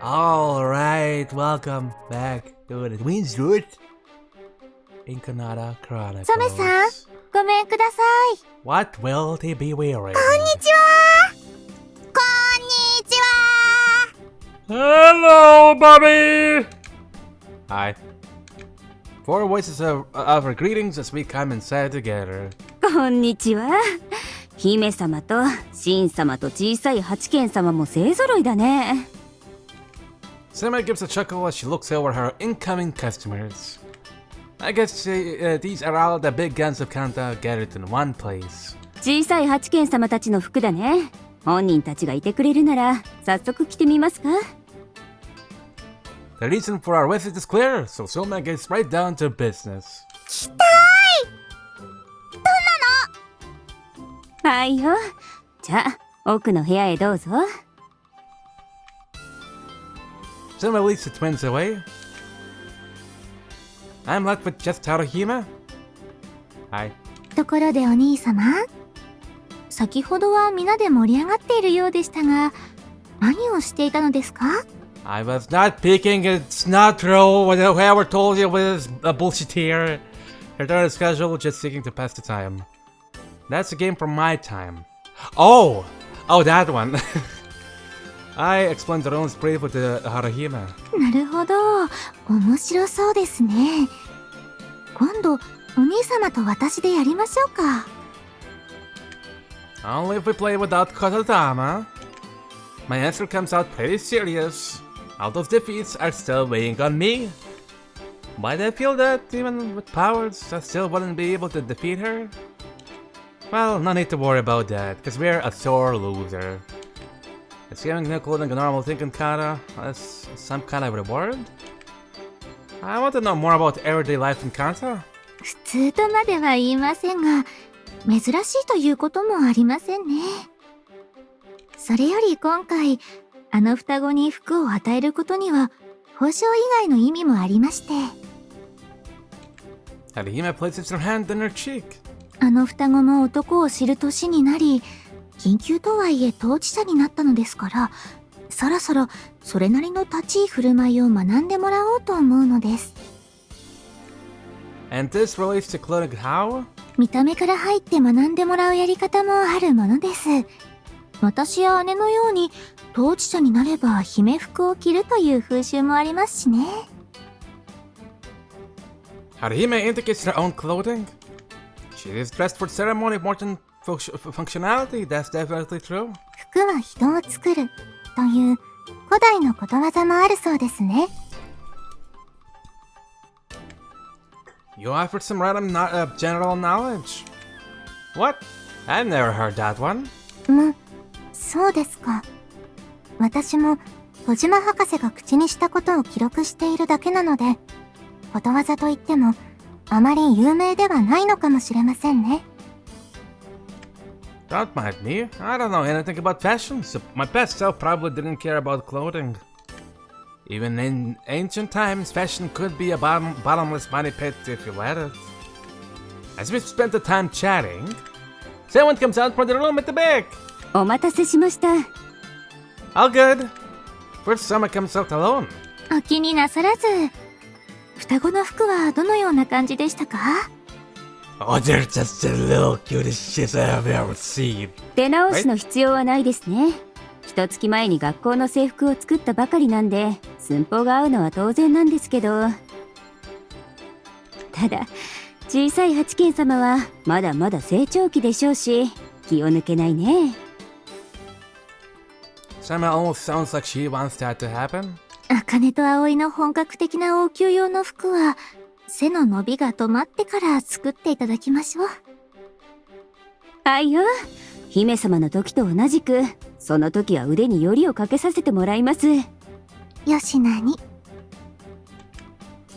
Alright, welcome back to the Twins Root in Kunado Chronicles. ソメさん、ごめんください。 What will they be wearing? こんにちは。こんにちは。 Hello, Bobby! Hi. Four voices of our greetings as we come inside together. こんにちは。姫様と神様と小さい八犬様も勢ぞろいだね。Sema gives a chuckle as she looks over her incoming customers. I guess these are all the big guns of Kanta gathered in one place. 小さい八犬様たちの服だね。本人たちがいてくれるなら早速着てみますか。The reason for our visit is clear, so Soma gets right down to business. 着たい。どんなの？はいよ。じゃあ奥の部屋へどうぞ。Soma leads the twins away. I'm left with just Haruhime. Hi. ところでお兄様、先ほどは皆で盛り上がっているようでしたが、何をしていたのですか？ I was not peeking, it's not true. Whoever told you was a bullshit here. Her turn is casual, just seeking to pass the time. That's a game from my time. Oh, that one. I explained the rules brief with the Haruhime. なるほど、面白そうですね。今度、お兄様と私でやりましょうか。Only if we play without Kotodama. My answer comes out pretty serious. All those defeats are still weighing on me. But I feel that even with powers, I still wouldn't be able to defeat her. Well, no need to worry about that, because we're a sore loser. Is giving Nickelodeon a normal thing in Kata as some kind of reward? I want to know more about everyday life in Kata. 普通とまでは言いませんが、珍しいということもありませんね。それより今回、あの双子に服を与えることには、報奨以外の意味もありまして。Haruhime places her hand in her cheek. あの双子も男を知る年になり、緊急とはいえ当事者になったのですから、そろそろそれなりの立ち居振る舞いを学んでもらおうと思うのです。And this relates to clothing how? 見た目から入って学んでもらうやり方もあるものです。私や姉のように当事者になれば姫服を着るという風習もありますしね。Haruhime indicates her own clothing. She is dressed for ceremony more than functionality, that's definitely true. 服は人を作るという古代のことわざもあるそうですね。You offered some random general knowledge. What? I've never heard that one. そうですか。私も小島博士が口にしたことを記録しているだけなので、ことわざといってもあまり有名ではないのかもしれませんね。Don't mind me. I don't know anything about fashion, so my past self probably didn't care about clothing. Even in ancient times, fashion could be a bottomless money pit if you let it. As we spent the time chatting, someone comes out from the room at the back. お待たせしました。All good. First, someone comes out alone. お気になさらず。双子の服はどのような感じでしたか？ Oh, they're just the little cutest shits I have ever seen. 出直しの必要はないですね。一月前に学校の制服を作ったばかりなんで、寸法が合うのは当然なんですけど。ただ、小さい八犬様はまだまだ成長期でしょうし、気を抜けないね。Sama almost sounds like she wants that to happen. 茜と葵の本格的な王宮用の服は、背の伸びが止まってから作っていただきましょう。はいよ。姫様の時と同じく、その時は腕によりをかけさせてもらいます。よしなに。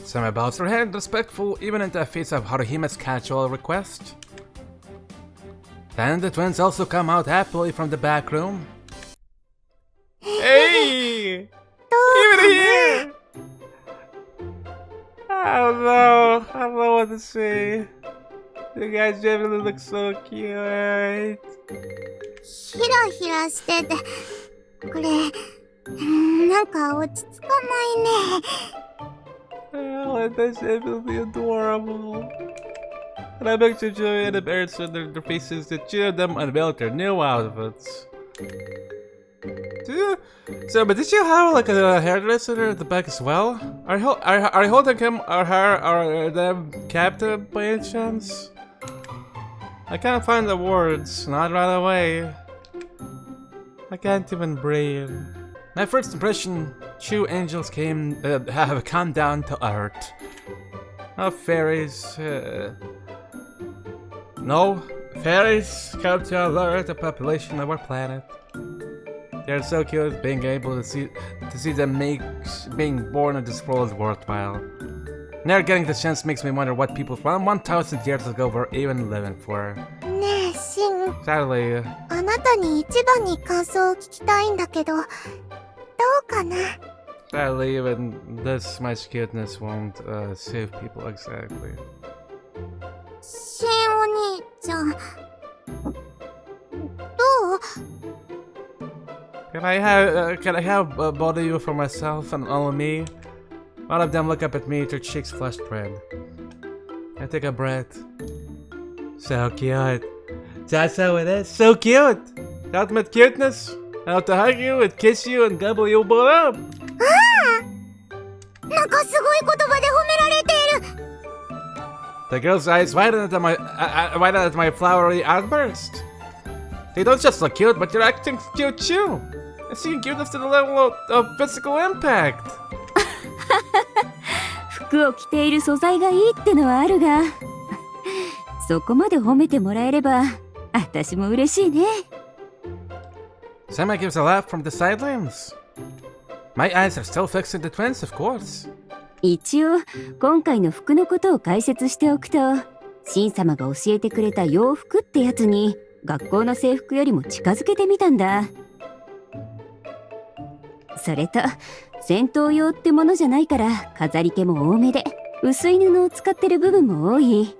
Sama bows her head, respectful even in the face of Haruhime's casual request. Then the twins also come out happily from the back room. Hey! Even here! I don't know what to say. You guys definitely look so cute. ひらひらしてて、これ、なんか落ち着かないね。Oh, that's absolutely adorable. And I picture Joey and Embarrassed on their faces to cheer them unveiled their new outfits. So, but did you have like a hairdresser at the back as well? Are you holding him or her or them captive by any chance? I can't find the words, not right away. I can't even breathe. My first impression, true angels have come down to earth. No fairies, no, fairies come to alert the population of our planet. They're so cute, being able to see them makes being born in this world worthwhile. Never getting the chance makes me wonder what people from 1,000 years ago were even living for. ねえ、シン。 Sadly, あなたに一番に感想を聞きたいんだけど、どうかな？ sadly, even this much cuteness won't save people exactly. シンお兄ちゃん。どう？ Can I have both of you for myself and only me? One of them look up at me, their cheeks flushed red. I take a breath. So cute. That's how it is. So cute. The ultimate cuteness. I want to hug you and kiss you and gobble you both up. なんかすごい言葉で褒められている。 The girl's eyes widened at my flowery outburst. They don't just look cute, but you're acting cute too. I'm seeing cuteness to the level of physical impact. 服を着ている素材がいいってのはあるが、そこまで褒めてもらえれば、私も嬉しいね。Sama gives a laugh from the sidelines. My eyes are still fixed on the twins, of course. 一応、今回の服のことを解説しておくと、シン様が教えてくれた洋服ってやつに、学校の制服よりも近づけてみたんだ。それと、戦闘用ってものじゃないから飾り気も多めで、薄い布を使ってる部分も多い。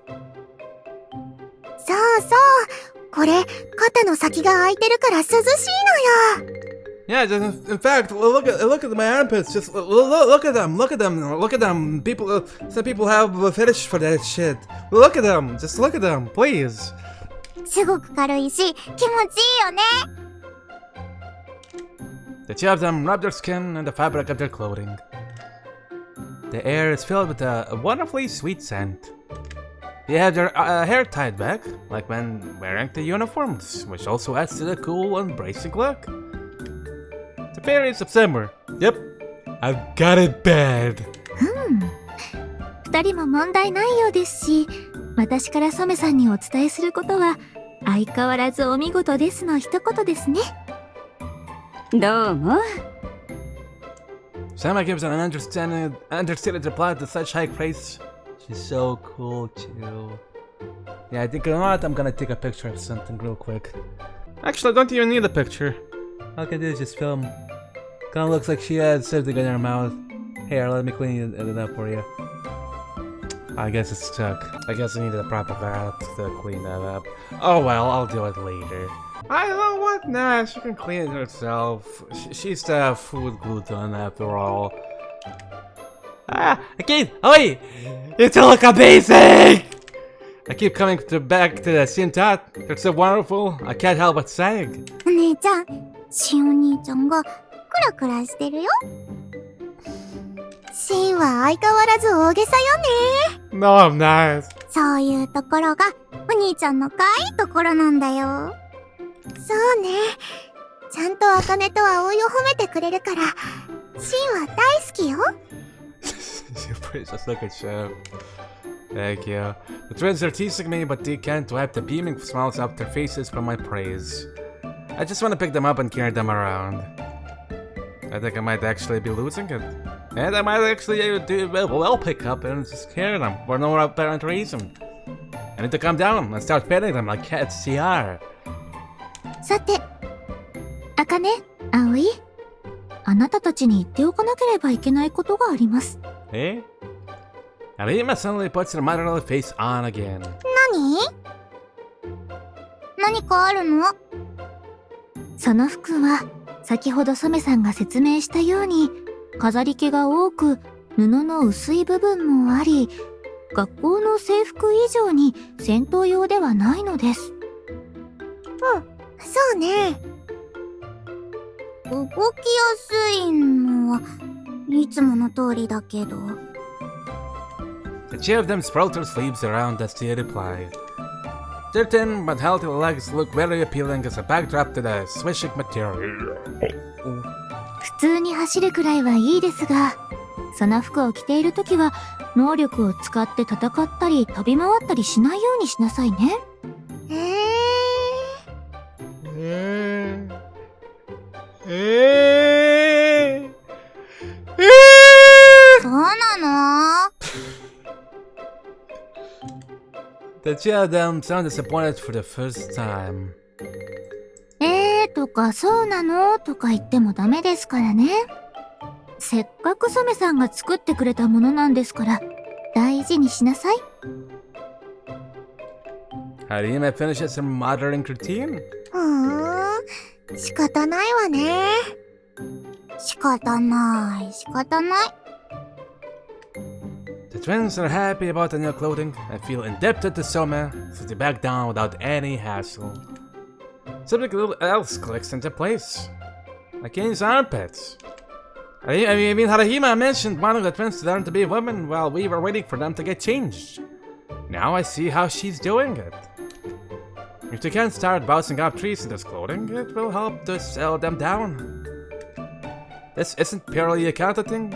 そうそう。これ、肩の先が開いてるから涼しいのよ。Yeah, just, in fact, look at my armpits. Just look at them. Look at them. Look at them. People, some people have a fetish for that shit. Look at them. Just look at them, please. すごく軽いし、気持ちいいよね。The two of them rub their skin and the fabric of their clothing. The air is filled with a wonderfully sweet scent. They have their hair tied back, like when wearing the uniforms, which also adds to the cool and bracing look. The fairies of summer. Yep, I've got it bad. 二人も問題ないようですし、私からソメさんにお伝えすることは、相変わらずお見事ですの一言ですね。どうも。Sama gives an understated reply to such high praise. She's so cool too. Yeah, I think, you know what? I'm gonna take a picture of something real quick. Actually, I don't even need a picture. All I can do is just film. Kinda looks like she had something in her mouth. Here, let me clean it up for you. I guess it's stuck. I guess I needed a proper bath to clean that up. Oh well, I'll do it later. I know what? Nah, she can clean it herself. She's the food gluten after all. Ah, Akane Aoi! You two look amazing! I keep coming back to the same thought. They're so wonderful. I can't help but saying. お姉ちゃん、シンお兄ちゃんがクラクラしてるよ。シンは相変わらず大げさよね。No, I'm not. そういうところがお兄ちゃんの可愛いところなんだよ。そうね。ちゃんと茜と葵を褒めてくれるから、シンは大好きよ。You're pretty just look at you. Thank you. The twins are teasing me, but they can't wipe the beaming smiles off their faces from my praise. I just want to pick them up and carry them around. I think I might actually be losing it. And I might actually do well pick up and just carry them for no apparent reason. I need to calm down and start petting them like cats CR. さて、茜、葵、あなたたちに言っておかなければいけないことがあります。Eh? Arima suddenly puts her motherly face on again. 何かあるの？その服は先ほど染さんが説明したように、飾り気が多く、布の薄い部分もあり、学校の制服以上に戦闘用ではないのです。そうね。動きやすいのはいつもの通りだけど。The two of them sprawled their sleeves around as they replied. Their thin but healthy legs look very appealing as a backdrop to the swishing material. 普通に走るくらいはいいですが、その服を着ているときは能力を使って戦ったり飛び回ったりしないようにしなさいね。そうなの？ The two of them sound disappointed for the first time. とかそうなのとか言ってもダメですからね。せっかく染さんが作ってくれたものなんですから大事にしなさい。Harima finishes her modeling routine. 仕方ないわね。仕方ない。The twins are happy about the new clothing and feel indebted to Soma, so they back down without any hassle. Something else clicks into place. Akane's armpits. I mean, Harahima mentioned wanting the twins to learn to be women while we were waiting for them to get changed. Now I see how she's doing it. If they can't start bouncing off trees in this clothing, it will help to settle them down. This isn't purely a counter thing.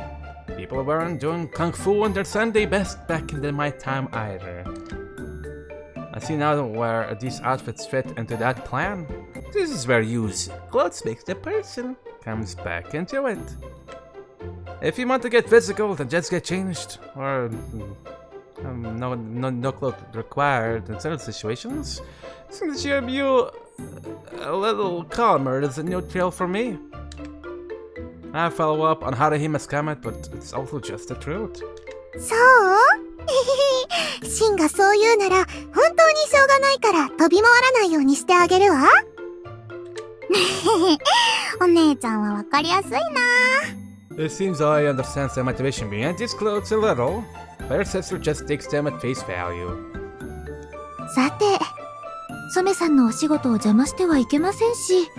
People weren't doing kung fu on their Sunday best back in my time either. I see now where these outfits fit into that plan. This is where use clothes makes the person comes back into it. If you want to get physical, then just get changed. Or no clothes required in certain situations. Since you a little calmer is a new trail for me. I follow up on Harahima's comment, but it's also just the truth. そうシンがそう言うなら本当にしょうがないから飛び回らないようにしてあげるわ。お姉ちゃんはわかりやすいな。It seems I understand the motivation behind these clothes a little. But her sister just takes them at face value. さて、染さんのお仕事を邪魔してはいけませんし、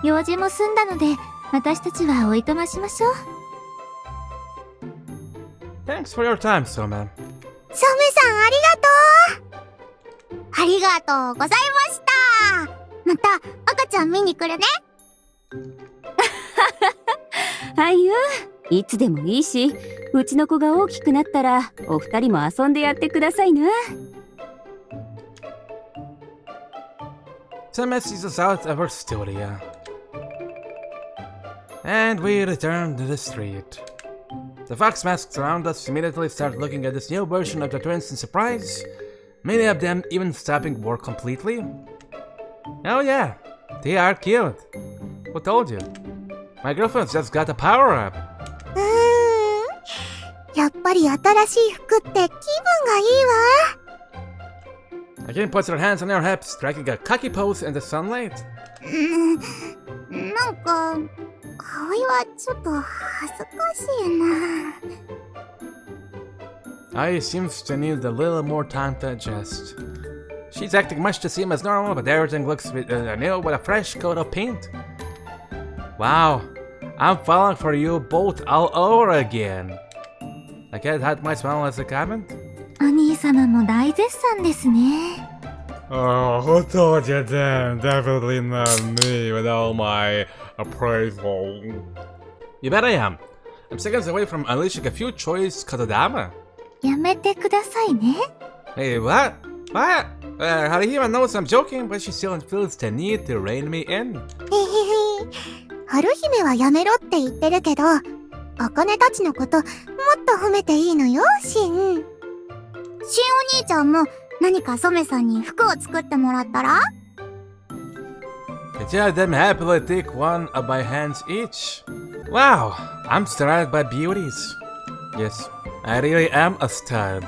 用事も済んだので私たちはおいとましましょう。Thanks for your time, Soma. 染さんありがとう。ありがとうございました。また赤ちゃん見に来るね。はいよ、いつでもいいし、うちの子が大きくなったらお二人も遊んでやってくださいな。Soma sees us out of her studio. And we return to the street. The fox masks around us immediately start looking at this new version of the twins in surprise, many of them even stopping work completely. Oh yeah, they are cute. Who told you? My girlfriend's just got a power-up. やっぱり新しい服って気分がいいわ。Akane puts her hands on her hips, striking a cocky pose in the sunlight. なんか葵はちょっと恥ずかしいな。Aoi seems to need a little more time to adjust. She's acting much to seem as normal, but everything looks new with a fresh coat of paint. Wow, I'm falling for you both all over again. I can't hide my smile as a comment. お兄様も大絶賛ですね。Oh, who told you then? Definitely not me with all my appraisal. You bet I am. I'm seconds away from unleashing a few choice katadama. やめてくださいね。Hey, what? What? Harihima knows I'm joking, but she still feels the need to rein me in. 春姫はやめろって言ってるけど、茜たちのこともっと褒めていいのよ、シン。シンお兄ちゃんも何か染さんに服を作ってもらったら？ The two of them happily take one of my hands each. Wow, I'm surrounded by beauties. Yes, I really am a stud.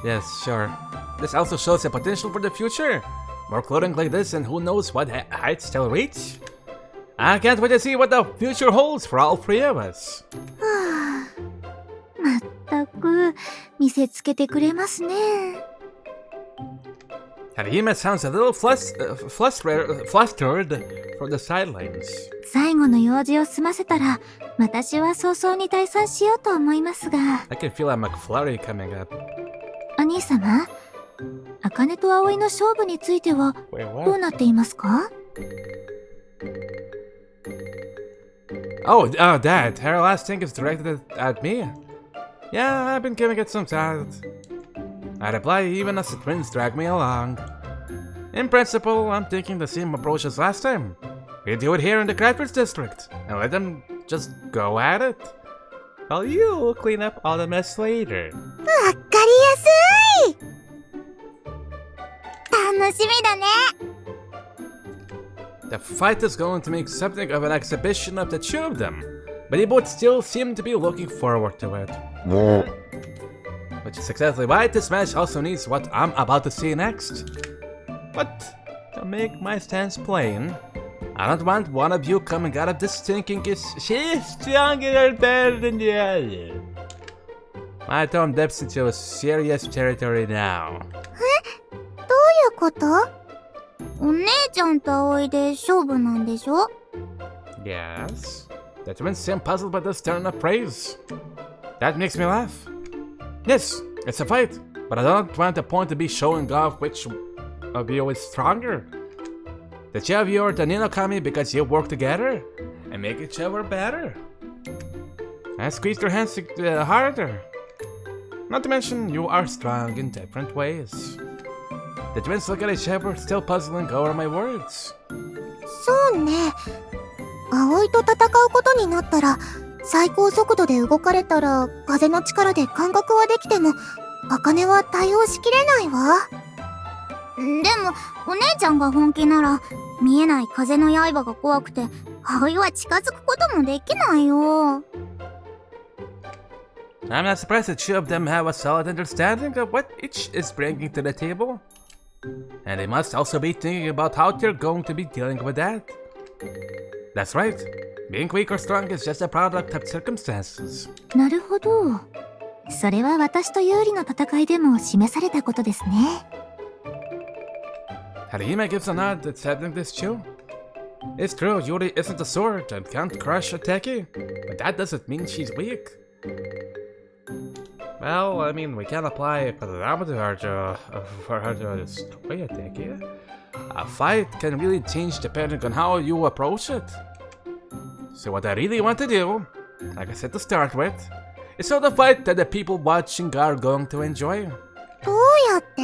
Yes, sure. This also shows the potential for the future. More clothing like this and who knows what heights they'll reach. I can't wait to see what the future holds for all three of us. まったく、見せつけてくれますね。Harima sounds a little flustered from the sidelines. 最後の用事を済ませたら、私は早々に退散しようと思いますが。I can feel a McFlurry coming up. お兄様、茜と葵の勝負については Wait, what? どうなっていますか？ Oh, that. Her last thing is directed at me. Yeah, I've been giving it some thought. I reply even as the twins drag me along. In principle, I'm taking the same approach as last time. We do it here in the Cratford district, and let them just go at it. While you clean up all the mess later. わかりやすい。楽しみだね。The fight is going to make something of an exhibition of the two of them, but they both still seem to be looking forward to it. Which is exactly why this match also needs what I'm about to see next. But to make my stance plain, I don't want one of you coming out of this thinking she's stronger or better than the other. My tone dips into serious territory now. どういうこと？お姉ちゃんと葵で勝負なんでしょ？ Yes, the twins seem puzzled by this turn of praise. That makes me laugh. Yes, it's a fight, but I don't want the point to be showing off which of you is stronger. The two of you are the Ninokami because you work together and make each other better. I squeeze your hands harder. Not to mention, you are strong in different ways. The twins look at each other, still puzzling over my words. そうね。葵と戦うことになったら、最高速度で動かれたら風の力で感覚はできても、茜は対応しきれないわ。でも、お姉ちゃんが本気なら、見えない風の刃が怖くて、葵は近づくこともできないよ。I'm not surprised the two of them have a solid understanding of what each is bringing to the table. And they must also be thinking about how they're going to be dealing with that. That's right. Being weak or strong is just a product of circumstances. なるほど。それは私と有利の戦いでも示されたことですね。Harima gives a nod, accepting this too. It's true, Yuri isn't a sword and can't crush a techie, but that doesn't mean she's weak. Well, I mean, we can apply a parameter for her to destroy a techie. A fight can really change depending on how you approach it. So what I really want to do, like I said to start with, is sort of fight that the people watching are going to enjoy. どうやって？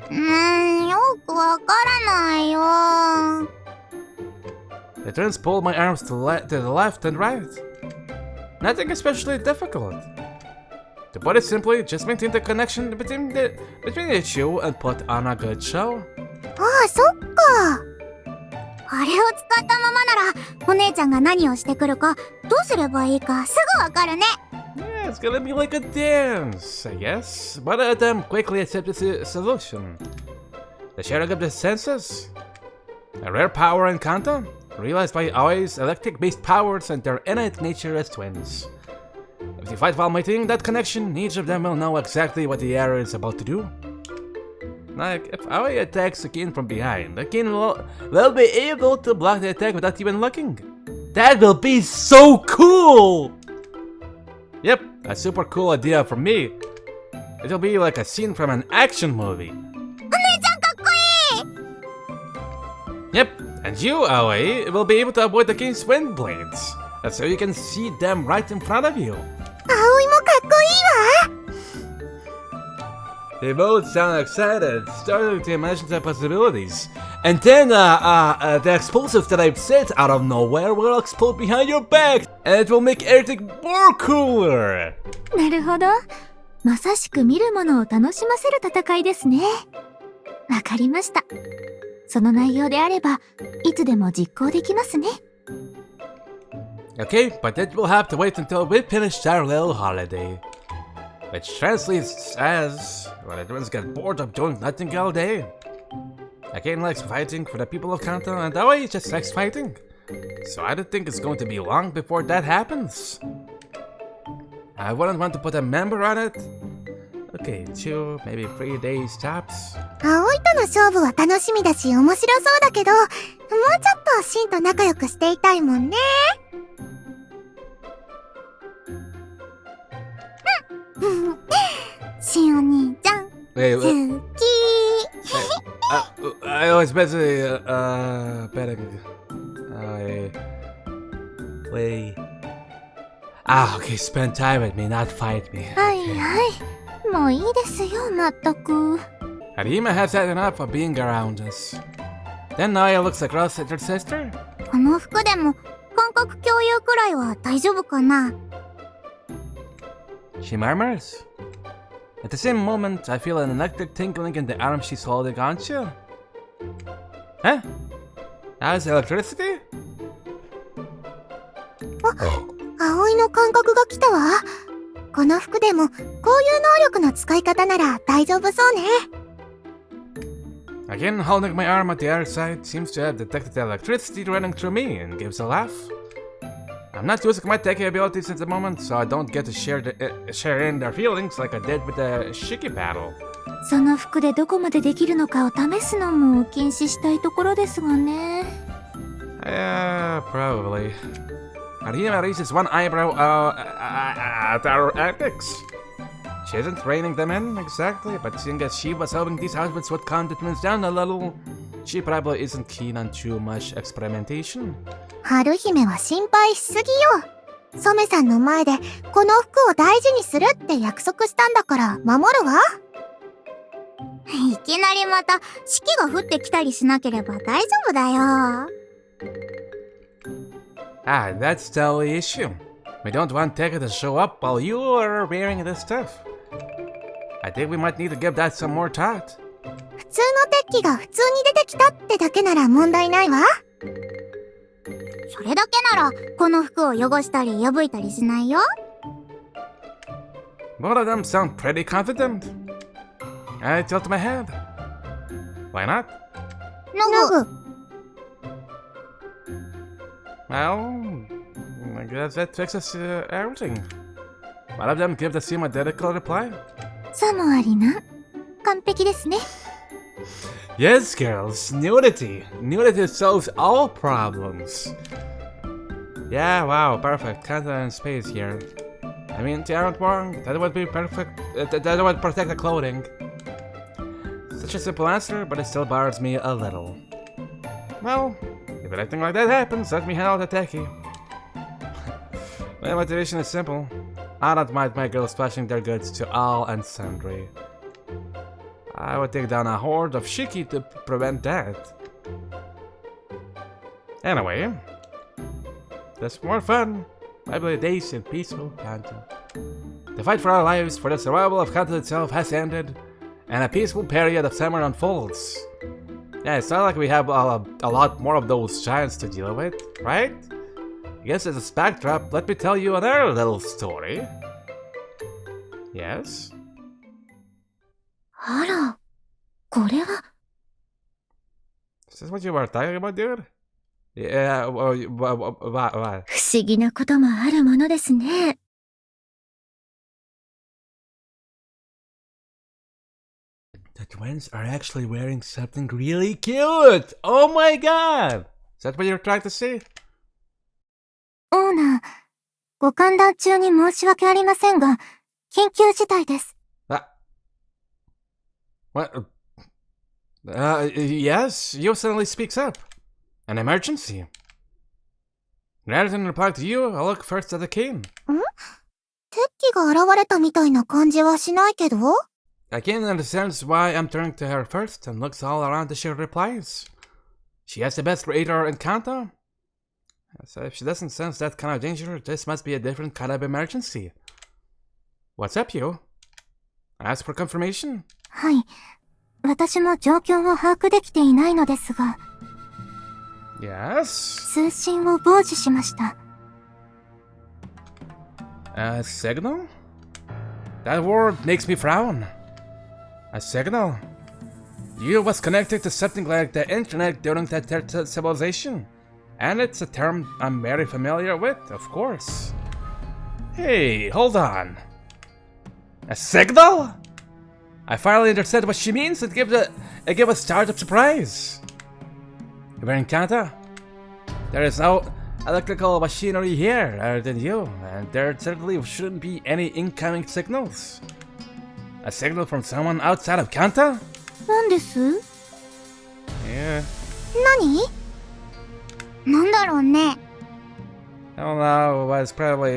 よくわからないよ。The twins pull my arms to the left and right. Nothing especially difficult. To put it simply, just maintain the connection between the two and put on a good show. ああ、そっか。あれを使ったままなら、お姉ちゃんが何をしてくるか、どうすればいいかすぐわかるね。Yeah, it's gonna be like a dance, I guess. But them quickly accepted the solution. The sharing of the senses. A rare power in Kanto, realized by Aoi's electric-based powers and their innate nature as twins. If they fight while maintaining that connection, each of them will know exactly what the arrow is about to do. Like, if Aoi attacks Akane from behind, Akane will be able to block the attack without even looking. That will be so cool! Yep, a super cool idea from me. It'll be like a scene from an action movie. お姉ちゃんかっこいい！ Yep, and you, Aoi, will be able to avoid the Kane's wind blades. So you can see them right in front of you. 葵もかっこいいわ！ They both sound excited, starting to imagine the possibilities. And then, the explosives that I've set out of nowhere will explode behind your back, and it will make everything more cooler! なるほど。まさしく見るものを楽しませる戦いですね。わかりました。その内容であれば、いつでも実行できますね。Okay, but it will have to wait until we finish our little holiday. Which translates as, when the twins get bored of doing nothing all day. Akane likes fighting for the people of Kanto, and Aoi just likes fighting. So I don't think it's going to be long before that happens. I wouldn't want to put a member on it. Okay, 2, maybe 3 days tops. 葵との勝負は楽しみだし面白そうだけど、もうちょっとシンと仲良くしていたいもんね。シンお兄ちゃん、Wait, 好き。I was busy, betting. Wait. Okay, spend time with me, not fight me. はいはい。もういいですよ、まったく。Harima has had enough of being around us. Then Naya looks across at her sister. この服でも感覚共有くらいは大丈夫かな。 She murmurs. At the same moment, I feel an electric tingling in the arm she's holding onto. Huh? That was electricity? 葵の感覚が来たわ。この服でもこういう能力の使い方なら大丈夫そうね。 Again, holding my arm at the other side seems to have detected the electricity running through me and gives a laugh. I'm not using my tech abilities at the moment, so I don't get to share in their feelings like I did with the Shiki battle. その服でどこまでできるのかを試すのも禁止したいところですがね。Probably. Harima raises one eyebrow at our antics. She isn't reining them in exactly, but seeing as she was hoping these outfits would calm the twins down a little, she probably isn't keen on too much experimentation. 春姫は心配しすぎよ。染さんの前でこの服を大事にするって約束したんだから守るわ。いきなりまた四季が降ってきたりしなければ大丈夫だよ。That's the only issue. We don't want Tekka to show up while you are wearing this stuff. I think we might need to give that some more thought. 普通の鉄器が普通に出てきたってだけなら問題ないわ。それだけならこの服を汚したり破いたりしないよ。Both of them sound pretty confident. I tilt my head. Why not? ノブ。 Well, I guess that fixes everything. One of them gives the same identical reply. さもありな。完璧ですね。Yes, girls, nudity. Nudity solves all problems. Yeah, wow, perfect. Canada and space here. I mean, they aren't wrong. That would be perfect. That would protect the clothing. Such a simple answer, but it still bothers me a little. Well, if anything like that happens, let me handle the techie. My motivation is simple. I don't mind my girls splashing their goods to all and sundry. I would take down a horde of Shiki to prevent that. Anyway, that's more fun. Lively days in peaceful Kanto. The fight for our lives, for the survival of Kanto itself has ended, and a peaceful period of summer unfolds. Yeah, it's not like we have a lot more of those giants to deal with, right? I guess as a backdrop, let me tell you another little story. Yes? あら、これは。Is this what you were talking about, dude? Yeah, what? 不思議なこともあるものですね。The twins are actually wearing something really cute! Oh my god! Is that what you're trying to say? オーナー、ご歓談中に申し訳ありませんが、緊急事態です。What? Yes, Yo suddenly speaks up. An emergency. Rather than reply to you, I'll look first at the king. 鉄器が現れたみたいな感じはしないけど。Akane understands why I'm turning to her first and looks all around as she replies. She has the best radar in Kanto. So if she doesn't sense that kind of danger, this must be a different kind of emergency. What's up, Yo? Ask for confirmation? はい。私も状況を把握できていないのですが。Yes? 通信を傍受しました。A signal? That word makes me frown. A signal? You was connected to something like the internet during that civilization. And it's a term I'm very familiar with, of course. Hey, hold on. A signal? I finally understood what she means. It gives a startup surprise. We're in Kanta. There is no electrical machinery here other than you, and there certainly shouldn't be any incoming signals. A signal from someone outside of Kanta? なんです？ Yeah. なんだろうね。 I don't know, but it's probably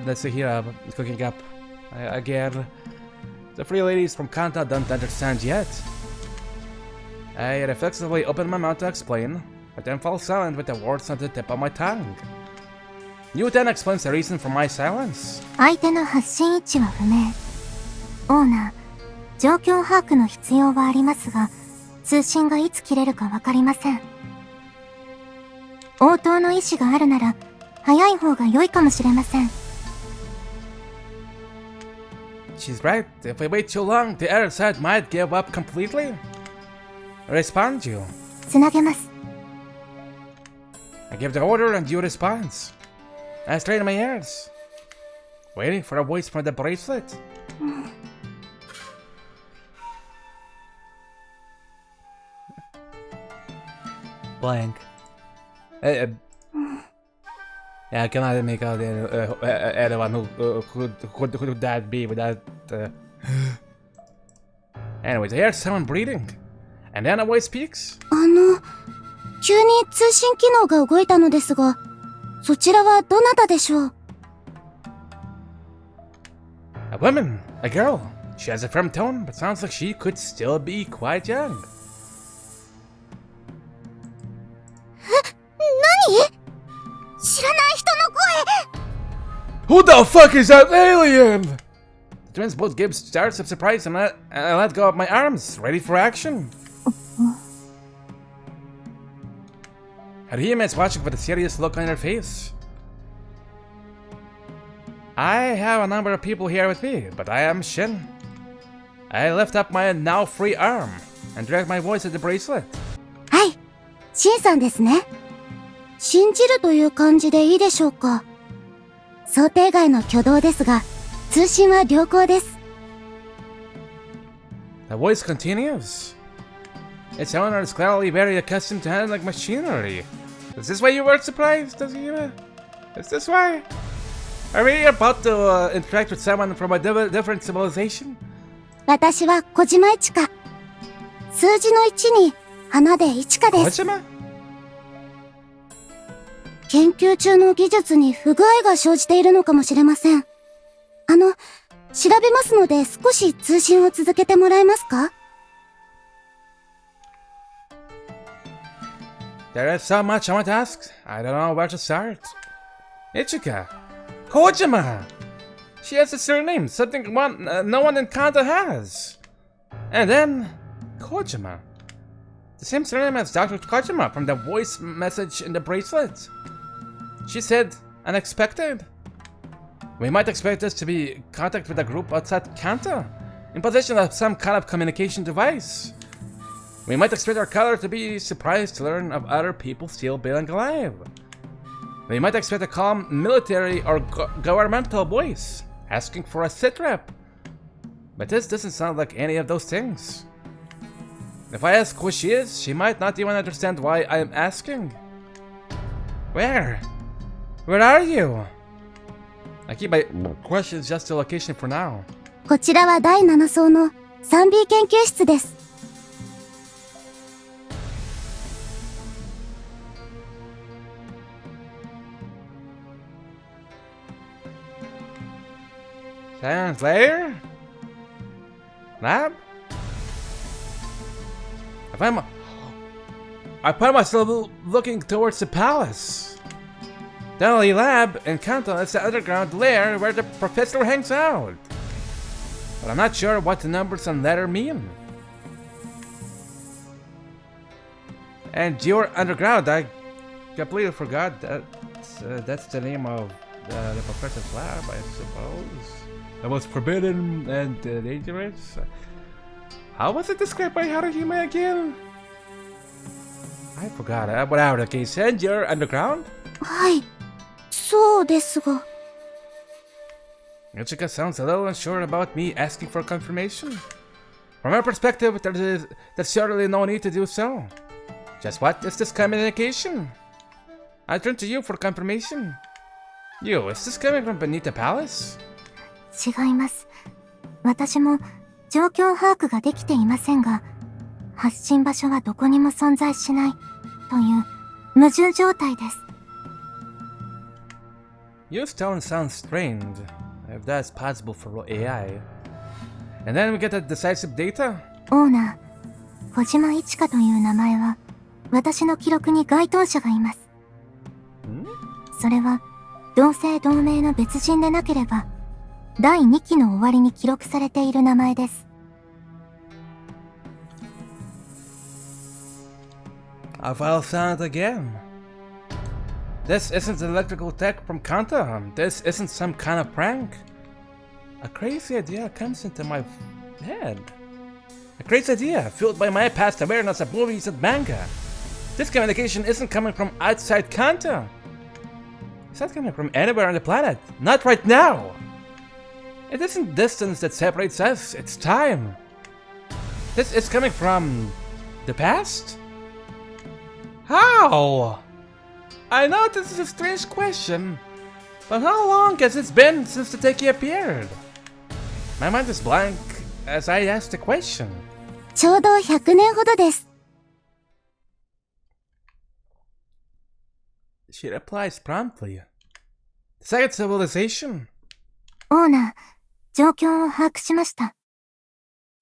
Natsuhira cooking up again. The three ladies from Kanta don't understand yet. I reflexively open my mouth to explain, but then fall silent with the words on the tip of my tongue. You then explains the reason for my silence. 相手の発信位置は不明。オーナー、状況把握の必要はありますが、通信がいつ切れるかわかりません。応答の意思があるなら、早い方が良いかもしれません。She's right. If we wait too long, the other side might give up completely. Respond you. つなげます。I give the order and you respond. I strain my ears, waiting for a voice from the bracelet. Blank. Yeah, I cannot make out anyone who could that be without. Anyways, I hear someone breathing, and then a voice speaks. 急に通信機能が動いたのですが、そちらはどなたでしょう？ A woman, a girl. She has a firm tone, but sounds like she could still be quite young. 知らない人の声。 Who the fuck is that alien? The twins both give starts of surprise and I let go of my arms, ready for action. Harima is watching with a serious look on her face. I have a number of people here with me, but I am Shin. I lift up my now free arm and direct my voice at the bracelet. はい、シンさんですね。信じるという感じでいいでしょうか。想定外の挙動ですが、通信は良好です。The voice continues. Its owner is clearly very accustomed to handling machinery. Is this why you were surprised, Azira? Is this why? Are we about to interact with someone from a different civilization? 私は小島いちか。数字の1に花でいちかです。Kojima? 研究中の技術に不具合が生じているのかもしれません。調べますので少し通信を続けてもらえますか？ There is so much I want to ask. I don't know where to start. Ichika. Kojima! She has a surname, something no one in Kanta has. And then, Kojima. The same surname as Dr. Kojima from the voice message in the bracelet. She said, unexpected. We might expect this to be contact with a group outside Kanta, in possession of some kind of communication device. We might expect our caller to be surprised to learn of other people still being alive. We might expect a calm military or governmental voice asking for a sitrep. But this doesn't sound like any of those things. If I ask who she is, she might not even understand why I am asking. Where? Where are you? I keep my questions just to location for now. こちらは第7層の 3B 研究室です。Science layer? Lab? I find myself looking towards the palace. The only lab in Kanto is the underground lair where the professor hangs out. But I'm not sure what the numbers on letter mean. And you're underground. I completely forgot that's the name of the professor's lab, I suppose. The most forbidden and dangerous. How was it described by Haruhime again? I forgot. Whatever the case said, you're underground? はい。そうですが。 Ichika sounds a little unsure about me asking for confirmation. From her perspective, there's surely no need to do so. Just what is this communication? I turn to you for confirmation. You, is this coming from beneath the palace? 違います。私も状況把握ができていませんが、発信場所はどこにも存在しないという矛盾状態です。Your tone sounds strange, if that's possible for AI. And then we get the decisive data? オーナー、小島一花という名前は、私の記録に該当者がいます。それは、同姓同名の別人でなければ、第2期の終わりに記録されている名前です。A vile sound again. This isn't electrical tech from Kanta. This isn't some kind of prank. A crazy idea comes into my head. A crazy idea fueled by my past awareness of movies and manga. This communication isn't coming from outside Kanta. It's not coming from anywhere on the planet. Not right now. It isn't distance that separates us, it's time. This is coming from the past? How? I know this is a strange question, but how long has it been since the Teki appeared? My mind is blank as I ask the question. ちょうど100年ほどです。 She replies promptly. The second civilization? オーナー、状況を把握しました。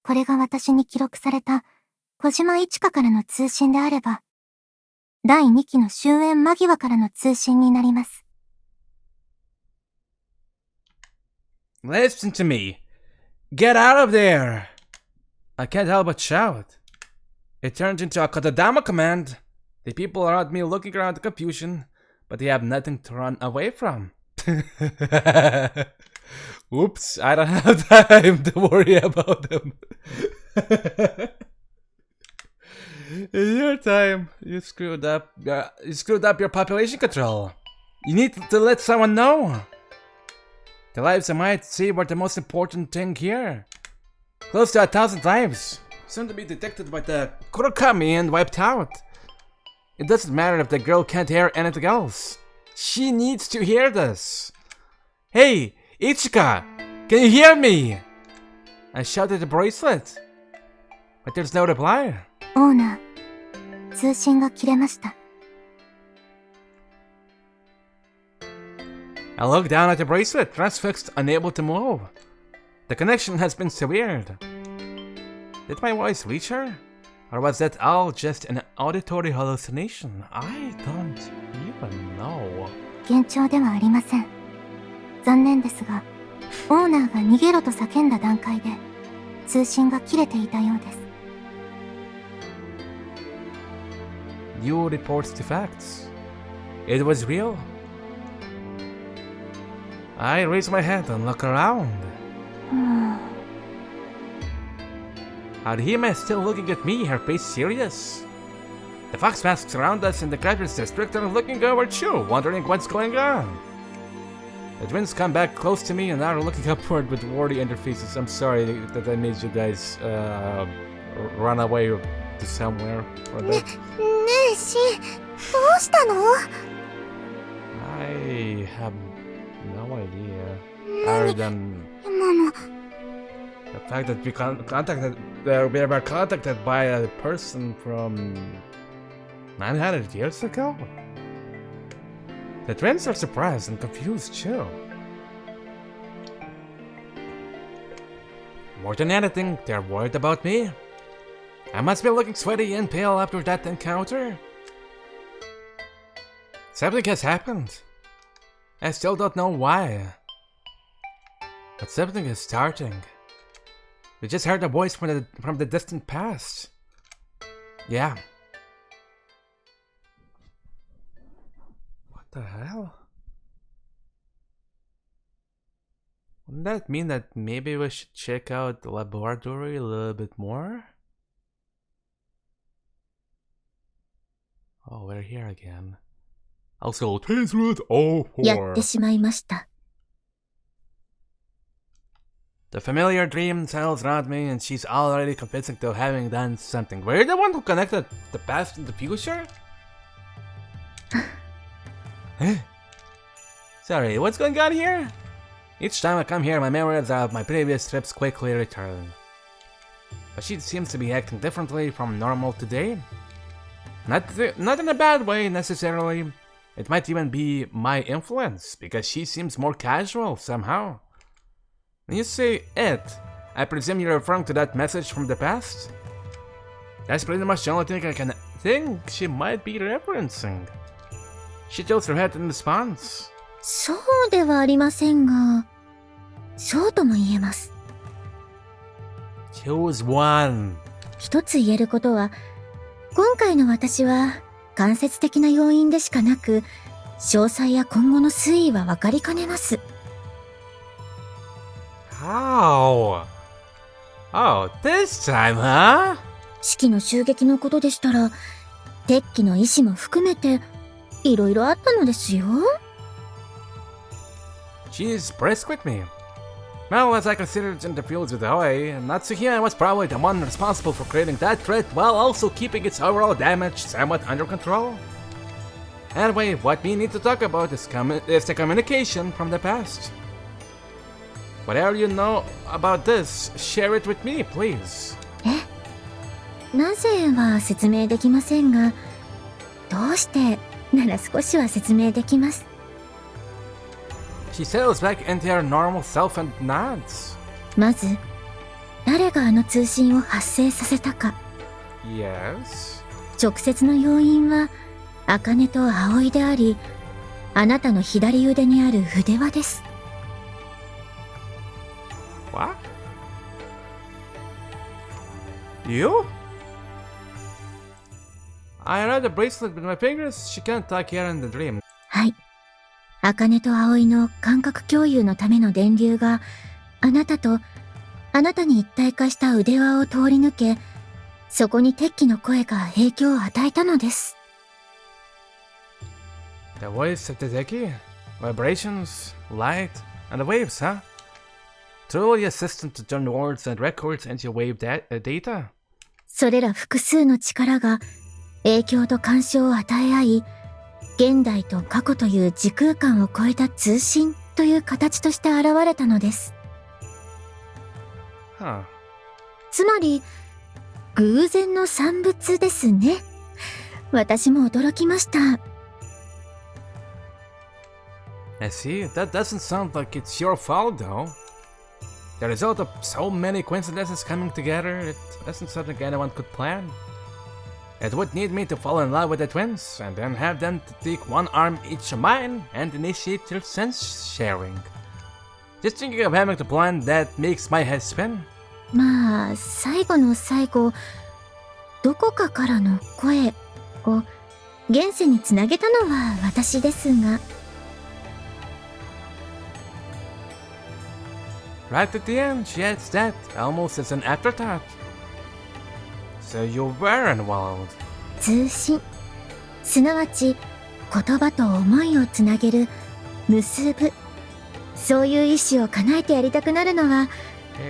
これが私に記録された小島一花からの通信であれば、第2期の終焉間際からの通信になります。Listen to me. Get out of there! I can't help but shout. It turns into a Kodadama command. The people around me looking around in confusion, but they have nothing to run away from. Oops, I don't have time to worry about them. In your time, you screwed up your population control. You need to let someone know. The lives I might save are the most important thing here. Close to 1,000 lives, soon to be detected by the Kurokami and wiped out. It doesn't matter if the girl can't hear anything else. She needs to hear this. Hey, Ichika, can you hear me? I shouted the bracelet, but there's no reply. オーナー、通信が切れました。I looked down at the bracelet, transfixed, unable to move. The connection has been severed. Did my voice reach her? Or was that all just an auditory hallucination? I don't even know. 幻聴ではありません。残念ですが、オーナーが逃げろと叫んだ段階で、通信が切れていたようです。You reports the facts. It was real. I raise my head and look around. Haruhime is still looking at me, her face serious. The fox masks around us in the graduate district are looking over too, wondering what's going on. The twins come back close to me and are looking upward with worry in their faces. I'm sorry that I made you guys run away to somewhere or that. ねえ、どうしたの？ I have no idea. Other than 今の the fact that we were contacted by a person from 900 years ago? The twins are surprised and confused too. More than anything, they're worried about me. I must be looking sweaty and pale after that encounter. Something has happened. I still don't know why. But something is starting. We just heard a voice from the distant past. Yeah. What the hell? Wouldn't that mean that maybe we should check out the laboratory a little bit more? Oh, we're here again. Also, Taste Root やっ 04. てしまいました。The familiar dream tells around me, and she's already convincing to having done something. Were you the one who connected the past and the future? Huh? Sorry, what's going on here? Each time I come here, my memories of my previous trips quickly return. But she seems to be acting differently from normal today. Not in a bad way, necessarily. It might even be my influence, because she seems more casual somehow. When you say it, I presume you're referring to that message from the past? That's pretty much the only thing I can think she might be referencing. She tilts her head in response. そうではありませんが、そうとも言えます。Choose one. 一つ言えることは、今回の私は間接的な要因でしかなく、詳細や今後の推移は分かりかねます。How? Oh, this time, huh? 四季の襲撃のことでしたら、敵機の意思も含めて、いろいろあったのですよ。She's brisk with me. Well, as I considered interviews with Aoi, Natsuhime was probably the one responsible for creating that threat while also keeping its overall damage somewhat under control. Anyway, what we need to talk about is the communication from the past. Whatever you know about this, share it with me, please. なぜは説明できませんが、どうしてなら少しは説明できます。She settles back into her normal self and nods. まず、誰があの通信を発生させたか。Yes? 直接の要因は、茜と葵であり、あなたの左腕にある筆輪です。What? You? I read the bracelet with my fingers. She can't talk here in the dream. はい。茜と葵の感覚共有のための電流が、あなたに一体化した腕輪を通り抜け、そこに敵機の声が影響を与えたのです。The voice of the Deki? Vibrations, light, and the waves, huh? Truly assistant to turn words and records into wave data? それら複数の力が影響と干渉を与え合い、現代と過去という時空間を超えた通信という形として現れたのです。Huh. つまり、偶然の産物ですね。私も驚きました。I see. That doesn't sound like it's your fault, though. The result of so many coincidences coming together, it isn't something anyone could plan. It would need me to fall in love with the twins, and then have them to take one arm each of mine and initiate their sense sharing. Just thinking of having to plan that makes my head spin. まあ、最後の最後、どこかからの声を現世につなげたのは私ですが。Right at the end, she adds that, almost as an afterthought. So you were involved. 通信、すなわち言葉と思いをつなげる、結ぶ。そういう意志を叶えてやりたくなるのは、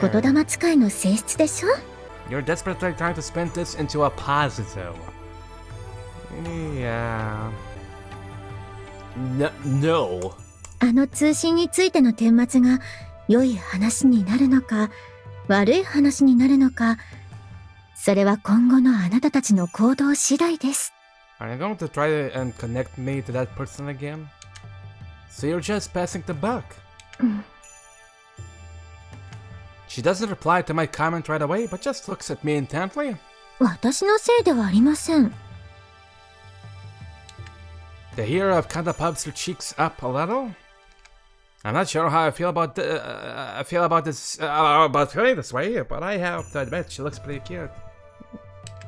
言霊使いの性質でしょ？ You're desperately trying to spin this into a positive. Yeah. No. あの通信についての顛末が良い話になるのか、悪い話になるのか、それは今後のあなたたちの行動次第です。Are you going to try and connect me to that person again? So you're just passing the buck. She doesn't reply to my comment right away, but just looks at me intently. 私のせいではありません。The hero of Kanda pubs her cheeks up a little. I'm not sure how I feel about about feeling this way, but I have to admit she looks pretty cute.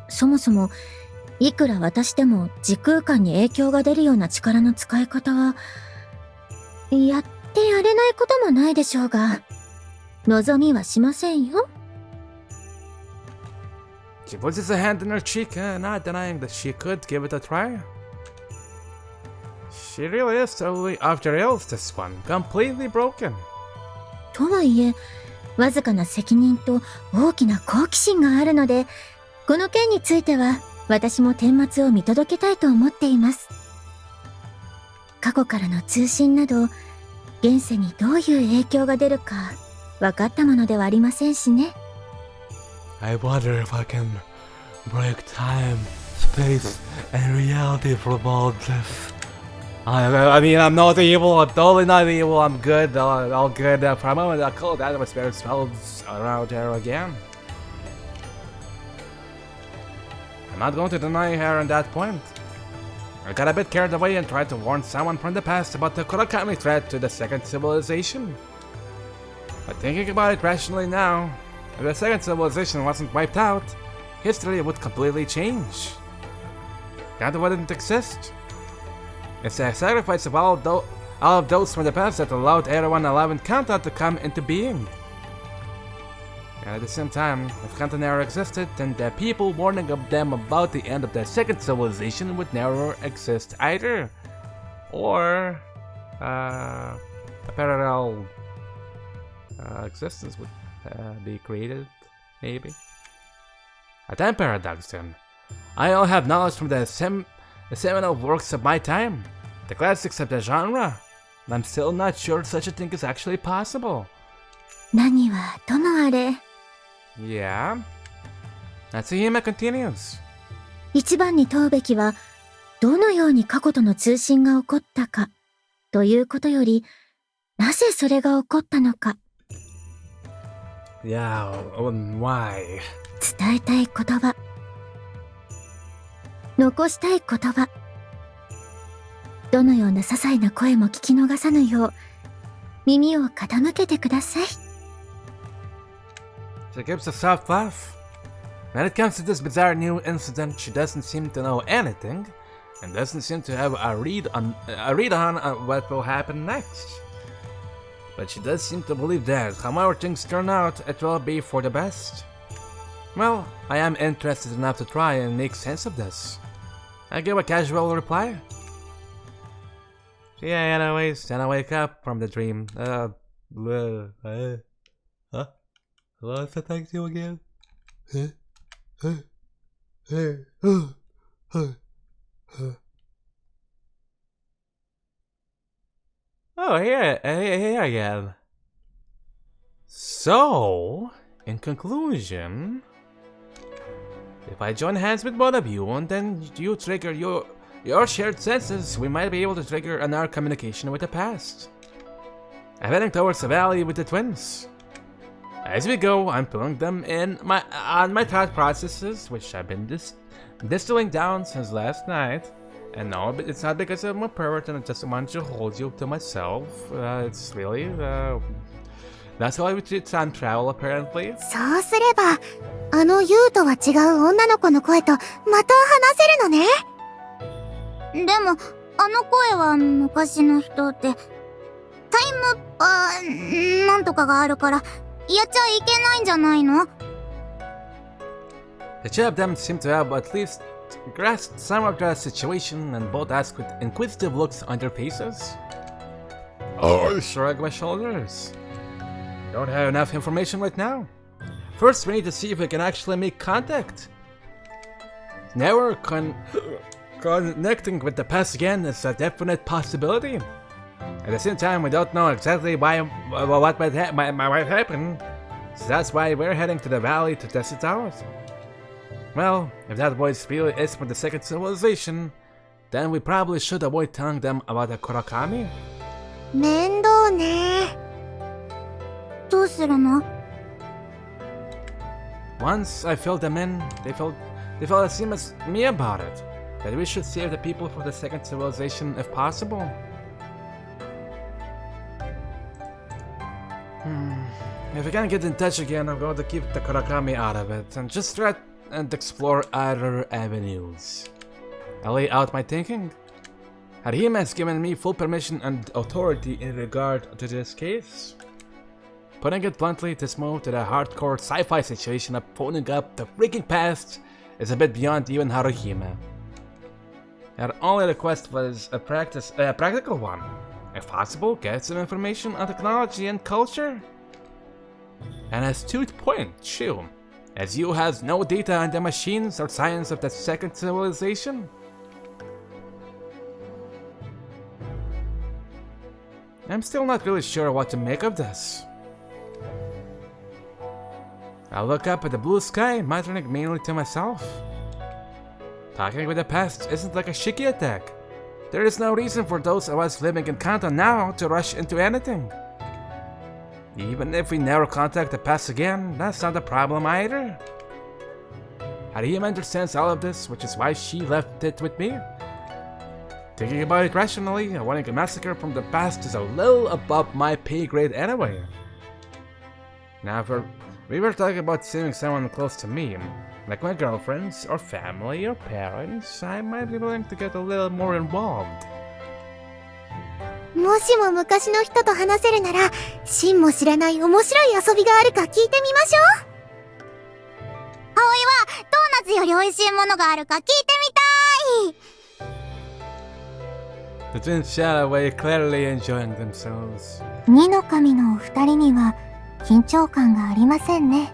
そもそも、いくら私でも時空間に影響が出るような力の使い方は、やってやれないこともないでしょうが。望みはしませんよ。She puts his hand in her cheek, not denying that she could give it a try. She really is totally off the rails, this one. Completely broken. とはいえ、わずかな責任と大きな好奇心があるので、この件については私も顛末を見届けたいと思っています。過去からの通信など、現世にどういう影響が出るか分かったものではありませんしね。I wonder if I can break time, space, and reality from all this. I mean, I'm not evil, I'm totally not evil, I'm good, all good. For a moment, I called out of my spirit spells around her again. I'm not going to deny her on that point. I got a bit carried away and tried to warn someone from the past about the Kurakami threat to the second civilization. But thinking about it rationally now, if the second civilization wasn't wiped out, history would completely change. That wouldn't exist. It's the sacrifice of all of those from the past that allowed everyone alive in Kanto to come into being. And at the same time, if Kanto never existed, then the people warning of them about the end of the second civilization would never exist either. Or a parallel existence would be created, maybe. A time paradox then. I all have knowledge from the seminal works of my time, the classics of the genre, and I'm still not sure such a thing is actually possible. 何はともあれ、 Yeah? Natsuhime continues. 一番に問うべきは、どのように過去との通信が起こったか、ということより、なぜそれが起こったのか。Yeah, why? 伝えたい言葉。残したい言葉。どのような些細な声も聞き逃さぬよう、耳を傾けてください。She gives a soft laugh. When it comes to this bizarre new incident, she doesn't seem to know anything, and doesn't seem to have a read on what will happen next. But she does seem to believe that, however things turn out, it will be for the best. Well, I am interested enough to try and make sense of this. I give a casual reply. Yeah, anyways, then I wake up from the dream. Huh? Hello, thank you again. Oh, here again. So, in conclusion, if I join hands with both of you and then you trigger your shared senses, we might be able to trigger another communication with the past. I'm heading towards the valley with the twins. As we go, I'm filling them in on my thought processes, which I've been distilling down since last night. And no, it's not because I'm a pervert and I just want to hold you to myself. It's really, that's how we treat time travel, apparently. そうすれば、あのユウとは違う女の子の声とまた話せるのね。でも、あの声は昔の人で、タイム、なんとかがあるから、やっちゃいけないんじゃないの？ The two of them seem to have at least grasped some of the situation and both ask with inquisitive looks on their faces. I shrug my shoulders. Don't have enough information right now. First, we need to see if we can actually make contact. Never connecting with the past again is a definite possibility. At the same time, we don't know exactly what might happen, so that's why we're heading to the valley to test it out. Well, if that voice really is from the second civilization, then we probably should avoid telling them about the Kurakami. 面倒ね。どうするの？ Once I filled them in, they felt the same as me about it, that we should save the people for the second civilization if possible. If we can't get in touch again, I'm going to keep the Kurakami out of it and just try and explore other avenues. I lay out my thinking. Harihime has given me full permission and authority in regard to this case. Putting it bluntly, this move to the hardcore sci-fi situation of phoning up the freaking past is a bit beyond even Haruhime. Her only request was a practical one. If possible, get some information on technology and culture. An astute point, too, as you has no data on the machines or science of the second civilization. I'm still not really sure what to make of this. I look up at the blue sky, muttering mainly to myself. Talking with the past isn't like a Shiki attack. There is no reason for those of us living in Kanto now to rush into anything. Even if we never contact the past again, that's not a problem either. Haruhime understands all of this, which is why she left it with me. Thinking about it rationally, avoiding a massacre from the past is a little above my pay grade anyway. Now, if we were talking about saving someone close to me, like my girlfriends, or family, or parents, I might be willing to get a little more involved. もしも昔の人と話せるなら、シンも知らない面白い遊びがあるか聞いてみましょう。葵はドーナツより美味しいものがあるか聞いてみたい。The twins shot away, clearly enjoying themselves. 二の神のお二人には緊張感がありませんね。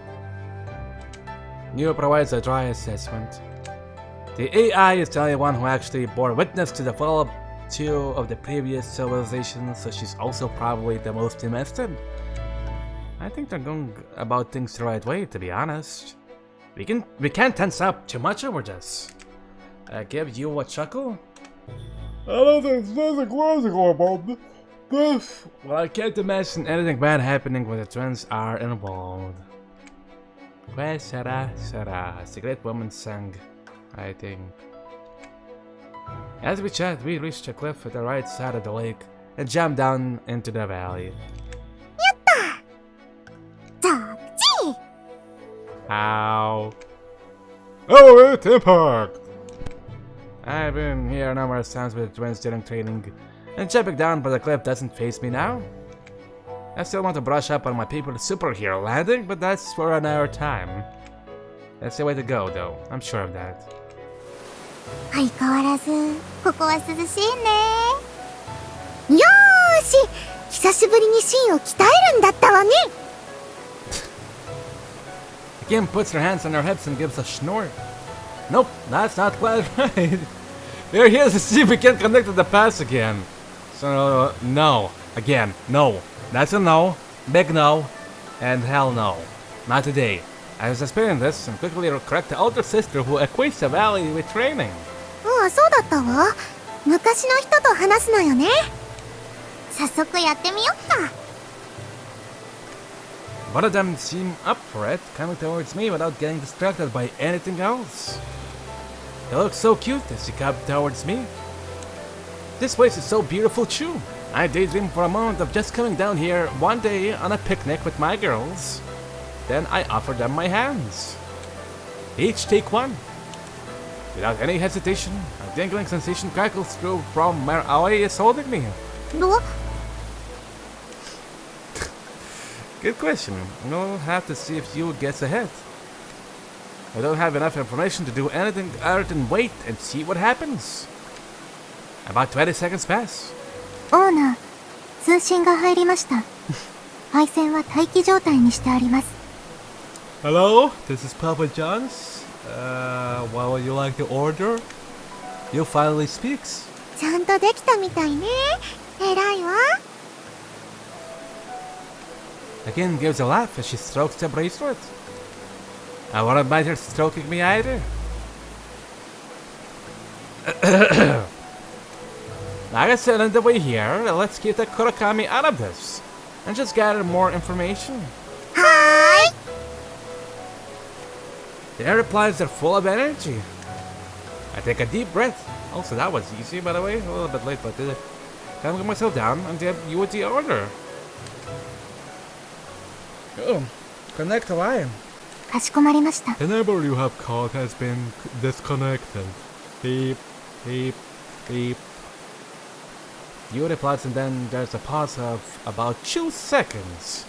Neo provides a dry assessment. The AI is the only one who actually bore witness to the fall of two of the previous civilizations, so she's also probably the most invested. I think they're going about things the right way, to be honest. We can't tense up too much over this. Give you a chuckle? I don't think there's nothing logical about this. Well, I can't imagine anything bad happening when the twins are involved. Que sera, as the great woman sang, I think. As we chat, we reached a cliff at the right side of the lake and jumped down into the valley. Yatta! Ow. Oh, it impact! I've been here numerous times with the twins during training, and jumping down by the cliff doesn't faze me now. I still want to brush up on my people superhero landing, but that's for another time. That's the way to go, though. I'm sure of that. 相変わらず、ここは涼しいね。よーし、久しぶりにシンを鍛えるんだったわね。Kim puts her hands on her hips and gives a snort. Nope, that's not quite right. There he is to see if we can connect to the past again. So, no. Again, no. That's a no, big no, and hell no. Not today. I was explaining this and quickly correct the older sister who equates the valley with training. ああ、そうだったわ。昔の人と話すのよね。早速やってみよっか。One of them seem up for it, coming towards me without getting distracted by anything else. They look so cute as they come towards me. This place is so beautiful too. I daydreamed for a moment of just coming down here one day on a picnic with my girls. Then I offer them my hands. Each take one. Without any hesitation, a tingling sensation crackles through from where Aoi is holding me. ど Good question. We'll have to see if you gets a hit. I don't have enough information to do anything other than wait and see what happens. About 20 seconds pass. オーナー、通信が入りました。配線は待機状態にしてあります。Hello, this is Papa John's. What would you like to order? You finally speaks. ちゃんとできたみたいね。偉いわ。Again gives a laugh as she strokes the bracelet. I wouldn't mind her stroking me either. Like I said on the way here, let's get the Kurakami out of this and just gather more information. はーい。 Their replies are full of energy. I take a deep breath. Also, that was easy, by the way. A little bit late, but did it. Calm myself down and give you with the order. Oh, connect the line. かしこまりました。 The number you have called has been disconnected. Beep, beep, beep. You replies and then there's a pause of about 2 seconds.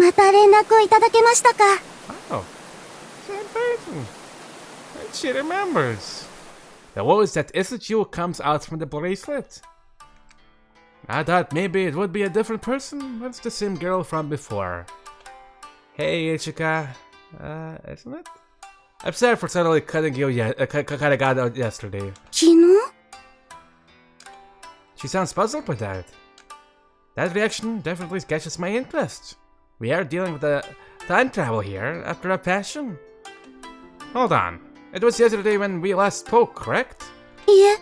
また連絡をいただけましたか。 Oh, same person. And she remembers. The voice that isn't you comes out from the bracelet. I thought maybe it would be a different person, but it's the same girl from before. Hey, Ichika. Isn't it? I'm sorry for suddenly cutting out yesterday. 昨日 She sounds puzzled by that. That reaction definitely catches my interest. We are dealing with a time travel here after a passion. Hold on. It was yesterday when we last spoke, correct? いえ、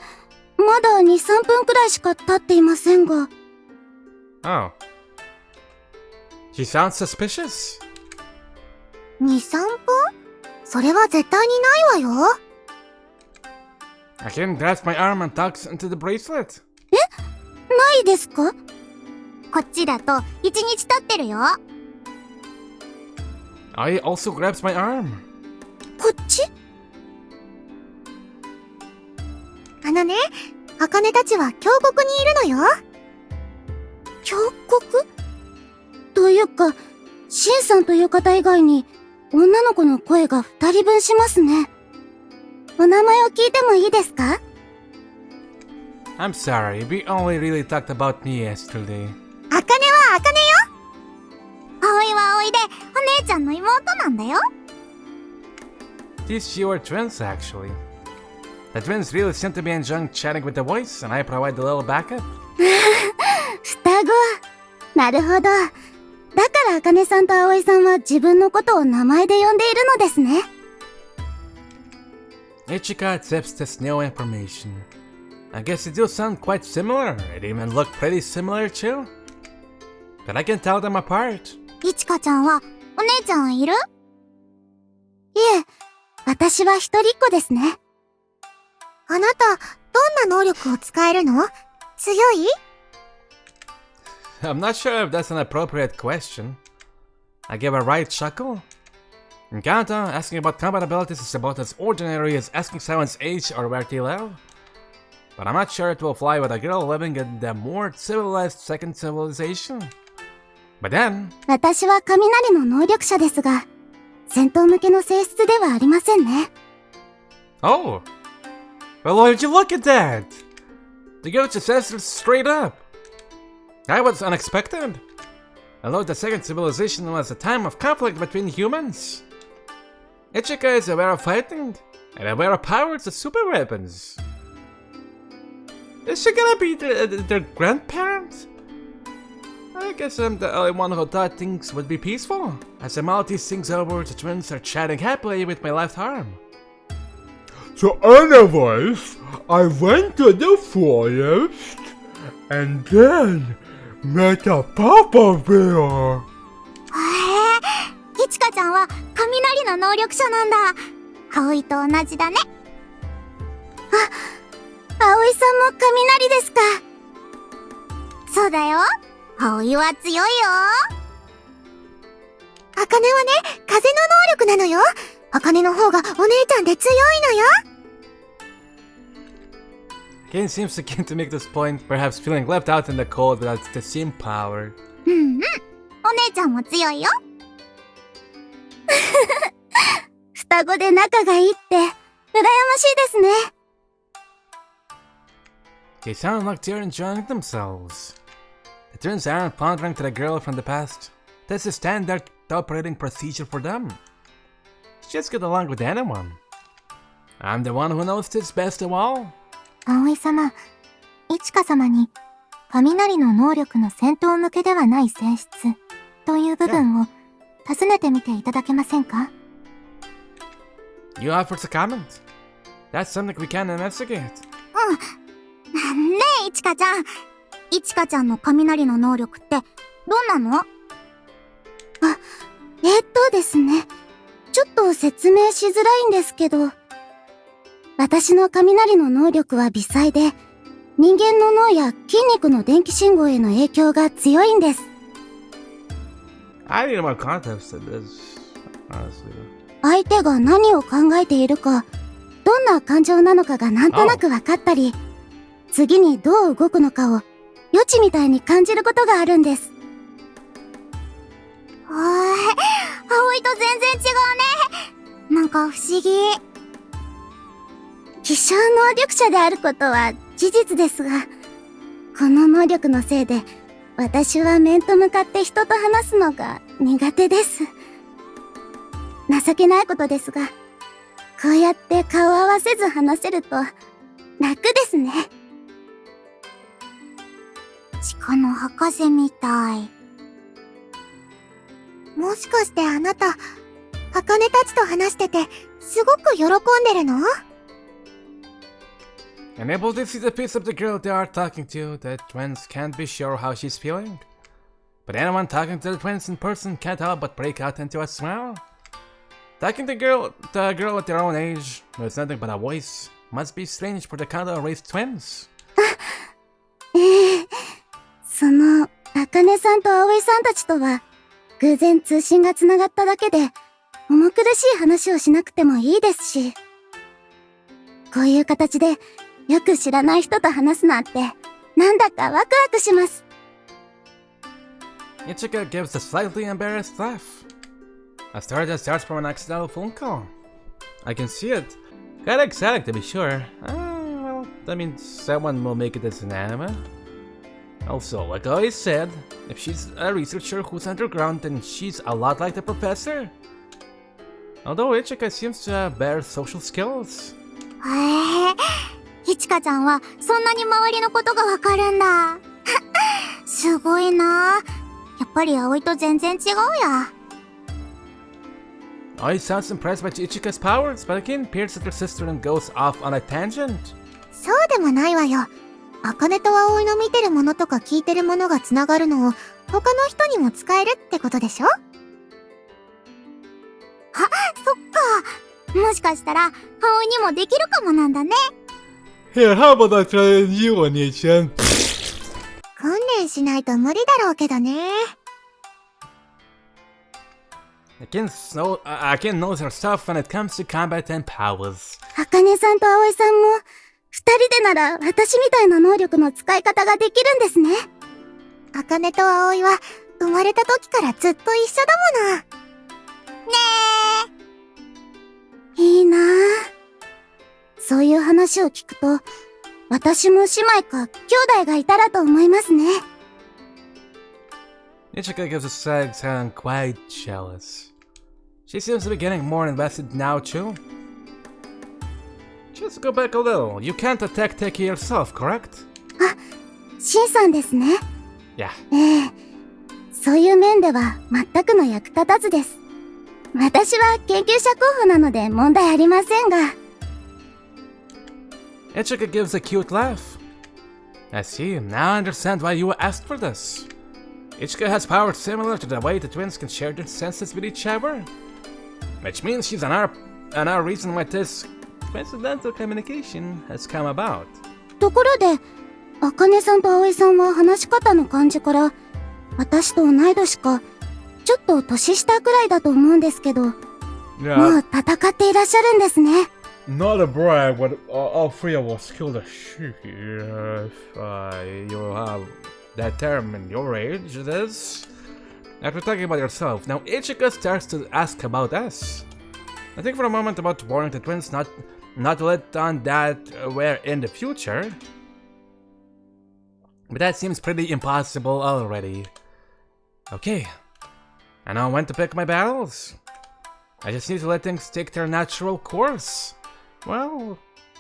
まだ2、3分くらいしか経っていませんが。Oh. She sounds suspicious. 2、3分？それは絶対にないわよ。Akane grabs my arm and tugs into the bracelet. ないですか？こっちだと1日経ってるよ。Aoi also grabs my arm. こっち？茜たちは峡谷にいるのよ。峡谷？というか、シンさんという方以外に女の子の声が2人分しますね。お名前を聞いてもいいですか？ I'm sorry, we only really talked about me yesterday. 茜は茜よ。葵は葵でお姉ちゃんの妹なんだよ。These two are twins, actually. The twins really seem to be enjoying chatting with the voice, and I provide the little backup. 双子。なるほど。だから茜さんと葵さんは自分のことを名前で呼んでいるのですね。Ichika accepts this new information. I guess they do sound quite similar. They even look pretty similar too. But I can tell them apart. いちかちゃんはお姉ちゃんはいる？いえ、私は一人っ子ですね。あなた、どんな能力を使えるの？強い？ I'm not sure if that's an appropriate question. I give a wry chuckle. In Kanto, asking about combat abilities is about as ordinary as asking someone's age or where they live. But I'm not sure it will fly with a girl living in the more civilized second civilization. But then... 私は雷の能力者ですが、戦闘向けの性質ではありませんね。Oh! Well, would you look at that? The girl just says it straight up. That was unexpected. Although the second civilization was a time of conflict between humans. Ichika is aware of fighting, and aware of powers of super weapons. Is she gonna be their grandparent? I guess I'm the only one who thought things would be peaceful. As Amalti sings over, the twins are chatting happily with my left arm. So anyways, I went to the forest and then met a Papa Bear. いちかちゃんは雷の能力者なんだ。葵と同じだね。あ、葵さんも雷ですか。そうだよ。葵は強いよ。茜はね、風の能力なのよ。茜の方がお姉ちゃんで強いのよ。Kane seems to keen to make this point, perhaps feeling left out in the cold without the same power. うんうん。お姉ちゃんも強いよ。双子で仲がいいって羨ましいですね。They sound like they're enjoying themselves. The twins aren't pondering to the girl from the past. This is standard operating procedure for them. Just get along with anyone. I'm the one who knows this best of all. 葵様、いちか様に雷の能力の戦闘向けではない性質という部分を尋ねてみていただけませんか？ You offered a comment. That's something we can investigate. ねえ、いちかちゃん。いちかちゃんの雷の能力ってどんなの？ですね。ちょっと説明しづらいんですけど、私の雷の能力は微細で、人間の脳や筋肉の電気信号への影響が強いんです。I need more context to this, honestly. 相手が何を考えているか、どんな感情なのかがなんとなく分かったり、次にどう動くのかを予知みたいに感じることがあるんです。葵と全然違うね。なんか不思議。希少能力者であることは事実ですが、この能力のせいで、私は面と向かって人と話すのが苦手です。情けないことですが、こうやって顔合わせず話せると楽ですね。地下の博士みたい。もしかしてあなた、茜たちと話してて、すごく喜んでるの？ Unable to see the face of the girl they are talking to, the twins can't be sure how she's feeling. But anyone talking to the twins in person can't help but break out into a smile. Talking to a girl at their own age, with nothing but a voice, must be strange for the Kunado raised twins. その、茜さんと葵さんたちとは、偶然通信がつながっただけで、重苦しい話をしなくてもいいですし、こういう形で、よく知らない人と話すなんて、なんだかワクワクします。Ichika gives a slightly embarrassed laugh. A story that starts from an accidental phone call. I can see it. Kinda exciting to be sure. Well, that means someone will make it as an anime. Also, like I always said, if she's a researcher who's underground, then she's a lot like the professor. Although Ichika seems to have better social skills. いちかちゃんはそんなに周りのことがわかるんだ。すごいな。やっぱり葵と全然違うや。Aoi sounds impressed by Ichika's powers, but again peers at her sister and goes off on a tangent. そうでもないわよ。茜と葵の見てるものとか聞いてるものがつながるのを他の人にも使えるってことでしょ？あ、そっか。もしかしたら葵にもできるかもなんだね。Here, how about I try you on Nichan? 訓練しないと無理だろうけどね。Akin knows her stuff when it comes to combat and powers. 茜さんと葵さんも二人でなら私みたいな能力の使い方ができるんですね。茜と葵は生まれた時からずっと一緒だもの。ねえ。いいなぁ。そういう話を聞くと、私も姉妹か兄弟がいたらと思いますね。Ichika gives a sad sound, quite jealous. She seems to be getting more invested now too. Just go back a little. You can't attack Teki yourself, correct? あ、シンさんですね。Yeah. そういう面では全くの役立たずです。私は研究者候補なので問題ありませんが。Ichika gives a cute laugh. I see. Now I understand why you asked for this. Ichika has powers similar to the way the twins can share their senses with each other. Which means she's another reason why this coincidental communication has come about. ところで、茜さんと葵さんは話し方の感じから、私と同い年か、ちょっと年下くらいだと思うんですけど、もう戦っていらっしゃるんですね。Not a brag, but all three of us killed a sheep. If you have that term in your age, it is. After talking about yourself, now Ichika starts to ask about us. I think for a moment about warning the twins not to let on that we're in the future. But that seems pretty impossible already. Okay, I know when to pick my battles. I just need to let things take their natural course. Well,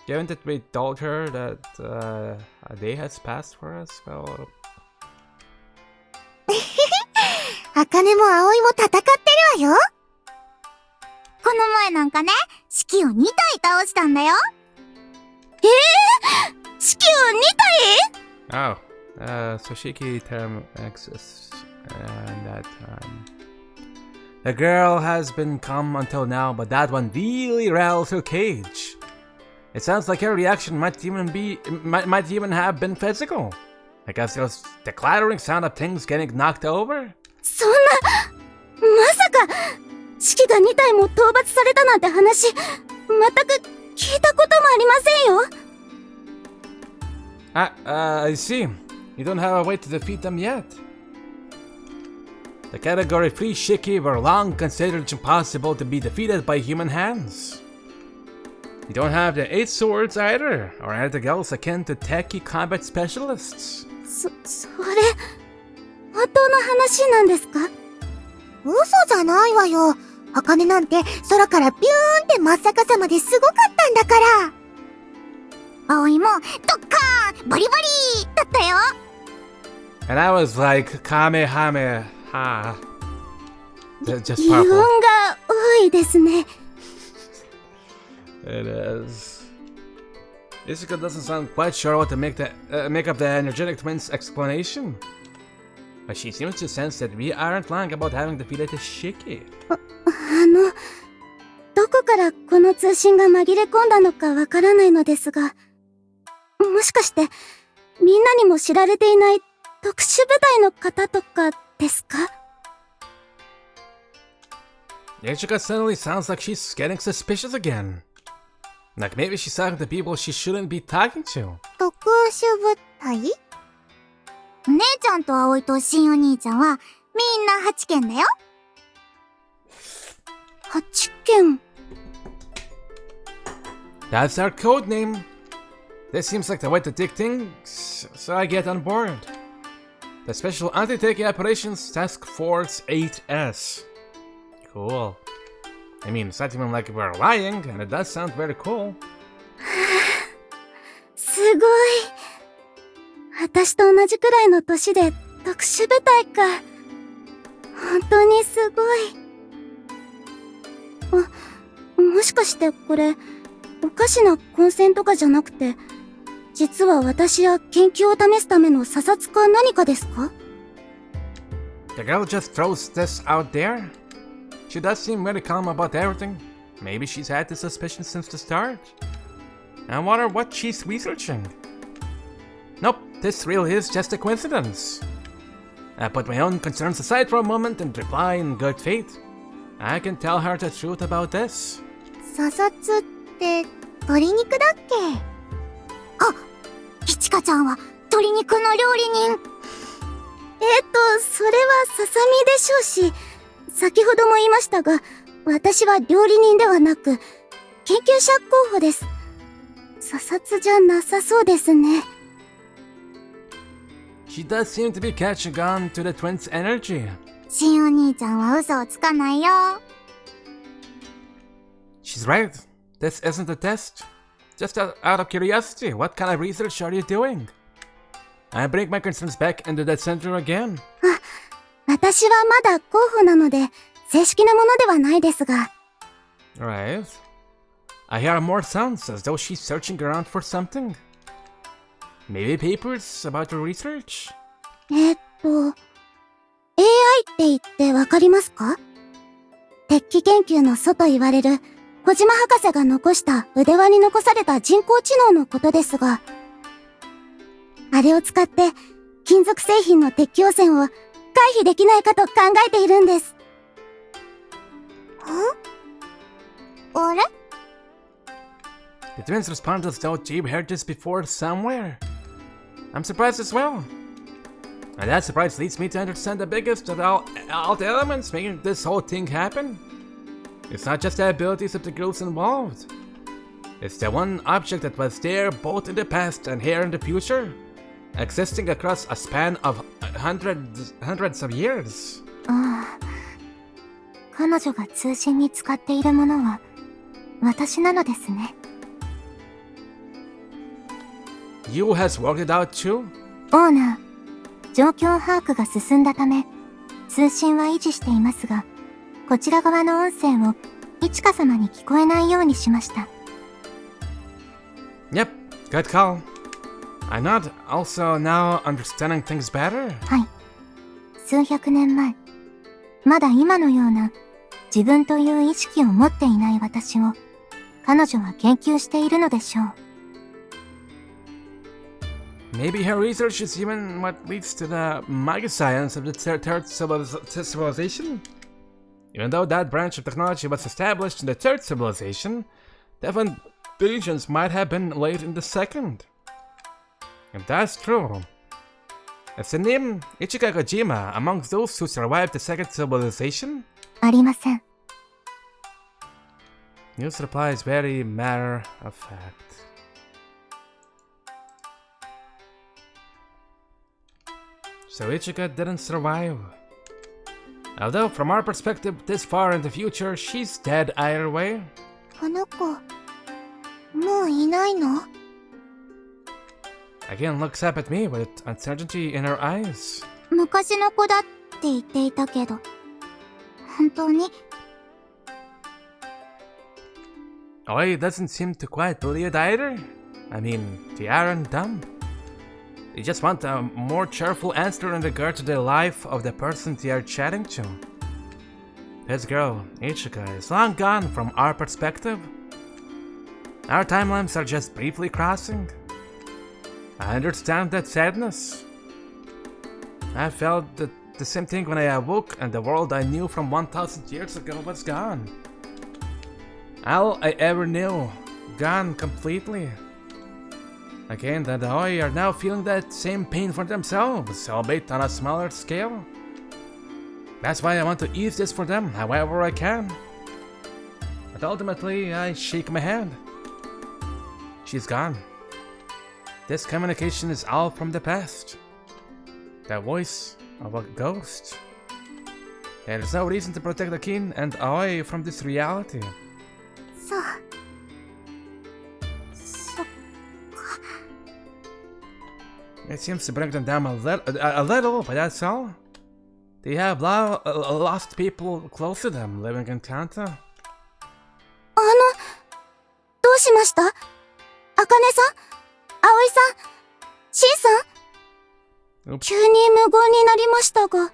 given that we told her that a day has passed for us, well... 茜も葵も戦ってるわよ。この前なんかね、シキを2体倒したんだよ。シキを2体？ Oh, Soshiki term exists, and that the girl has been calm until now, but that one really rattles her cage. It sounds like her reaction might even have been physical. I guess there's the clattering sound of things getting knocked over. そんな、まさか、シキが2体も討伐されたなんて話、全く聞いたこともありませんよ。I see. You don't have a way to defeat them yet. The category 3 Shiki were long considered impossible to be defeated by human hands. You don't have the 8 swords either, or anything else akin to techie combat specialists. それ、本当の話なんですか？嘘じゃないわよ。茜なんて空からビューンって真っ逆さまですごかったんだから。葵もドッカーンバリバリだったよ。And I was like, Kamehameha. Just 疑問 purple. が多いですね。It is. Isuka doesn't sound quite sure what to make up the energetic twins' explanation. But she seems to sense that we aren't lying about having defeated the Shiki. どこからこの通信が紛れ込んだのかわからないのですが、もしかしてみんなにも知られていない特殊部隊の方とかですか？ Isuka suddenly sounds like she's getting suspicious again. Like maybe she's talking to people she shouldn't be talking to. 特殊部隊？姉ちゃんと葵と新お兄ちゃんはみんな8件だよ。8件。 That's our code name. This seems like the way to take things, so I get on board. The Special Anti-Taking Operations Task Force 8S. Cool. I mean, it's not even like we're lying, and it does sound very cool. すごい。私と同じくらいの年で特殊部隊か。本当にすごい。もしかしてこれ、おかしな混戦とかじゃなくて、実は私や研究を試すための査察か何かですか？ The girl just throws this out there. She does seem very calm about everything. Maybe she's had this suspicion since the start. I wonder what she's researching. Nope, this really is just a coincidence. I put my own concerns aside for a moment and reply in good faith. I can tell her the truth about this. 査察って鶏肉だっけ？あ、いちかちゃんは鶏肉の料理人。それはささみでしょうし、先ほども言いましたが、私は料理人ではなく、研究者候補です。査察じゃなさそうですね。She does seem to be catching on to the twins' energy. 新お兄ちゃんは嘘をつかないよ。She's right. This isn't a test. Just out of curiosity, what kind of research are you doing? I bring my concerns back into that center again. 私はまだ候補なので、正式なものではないですが。Right. I hear more sounds as though she's searching around for something. Maybe papers about her research? AI って言ってわかりますか？鉄器研究の祖と言われる小島博士が残した腕輪に残された人工知能のことですが、あれを使って金属製品の鉄器汚染を回避できないかと考えているんです。あれ？ The twins respond as though they've heard this before somewhere. I'm surprised as well. And that surprise leads me to understand the biggest of all the elements making this whole thing happen. It's not just the abilities of the girls involved. It's the one object that was there both in the past and here in the future, existing across a span of hundreds of years. 彼女が通信に使っているものは私なのですね。You has worked it out too? オーナー、状況把握が進んだため、通信は維持していますが、こちら側の音声をいちか様に聞こえないようにしました。Yep, good call. I'm not also now understanding things better? はい。数百年前、まだ今のような自分という意識を持っていない私を、彼女は研究しているのでしょう。Maybe her research is even what leads to the mega science of the third civilization? Even though that branch of technology was established in the third civilization, the foundations might have been laid in the second. If that's true, Is the name Ichika Kojima amongst those who survived the second civilization? ありません。 News reply is very matter of fact. So Ichika didn't survive. Although from our perspective this far in the future, she's dead either way. この子、もういないの？ Again looks up at me with uncertainty in her eyes. 昔の子だって言っていたけど、本当に？ Aoi doesn't seem to quite believe it either. I mean, they aren't dumb. They just want a more cheerful answer in regard to the life of the person they are chatting to. This girl, Ichika, is long gone from our perspective. Our timelines are just briefly crossing. I understand that sadness. I felt the same thing when I awoke and the world I knew from 1,000 years ago was gone. All I ever knew, gone completely. Akane and Aoi are now feeling that same pain for themselves, albeit on a smaller scale. That's why I want to ease this for them however I can. But ultimately, I shake my head. She's gone. This communication is all from the past. The voice of a ghost. There is no reason to protect Akane and Aoi from this reality. そう。そっか。 It seems to bring them down a little, but that's all. They have lost people close to them living in Kanta. どうしました？あかねさん？葵さん？しんさん？ Oops. 急に無言になりましたが。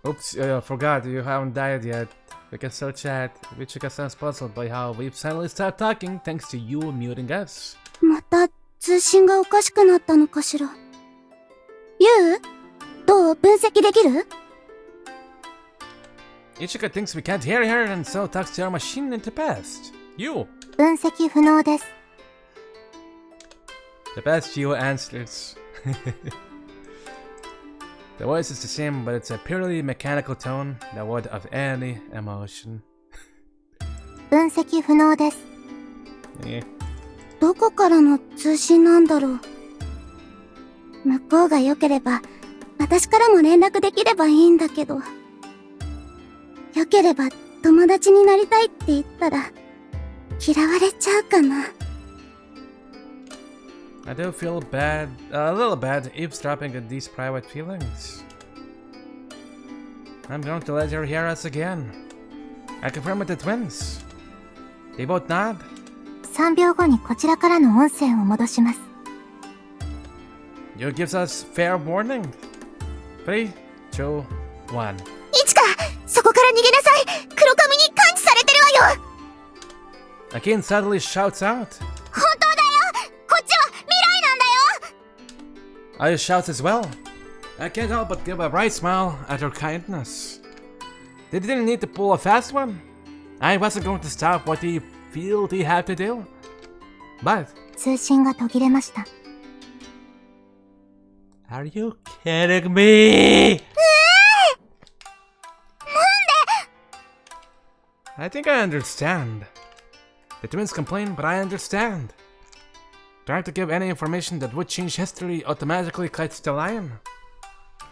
Oops, forgot you haven't died yet. We can still chat. Ichika sounds puzzled by how we've suddenly stopped talking thanks to you muting us. また通信がおかしくなったのかしら。ゆう？どう分析できる？ Ichika thinks we can't hear her and so talks to our machine in the past. You. 分析不能です。 The past you answers. The voice is the same, but it's a purely mechanical tone devoid of any emotion. 分析不能です。 Yeah. どこからの通信なんだろう。向こうが良ければ、私からも連絡できればいいんだけど。良ければ友達になりたいって言ったら、嫌われちゃうかな。 I do feel bad, a little bad, eavesdropping on these private feelings. I'm going to let her hear us again. I confirm with the twins. They both nod. 3秒後にこちらからの音声を戻します。 You gives us fair warning. 3, 2, 1. いちか、そこから逃げなさい。黒髪に感知されてるわよ。 Akane suddenly shouts out. 本当だよ。こっちは未来なんだよ。 I shout as well. I can't help but give a bright smile at her kindness. They didn't need to pull a fast one. I wasn't going to stop what they feel they have to do. But 通信が途切れました。 are you kidding me? I think I understand. The twins complain, but I understand. Trying to give any information that would change history automatically cuts the line.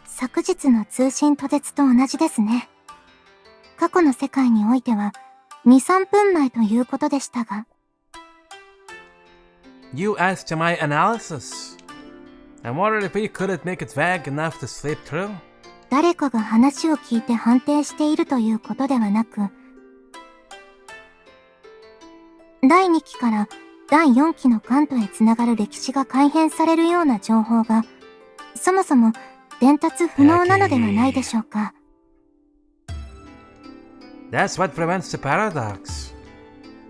昨日の通信途絶と同じですね。過去の世界においては、2、3分前ということでしたが。You asked to my analysis. I wondered if we couldn't make it vague enough to slip through. 誰かが話を聞いて判定しているということではなく、第2期から第4期の関東へつながる歴史が改変されるような情報が、そもそも伝達不能なのではないでしょうか。That's what prevents the paradox.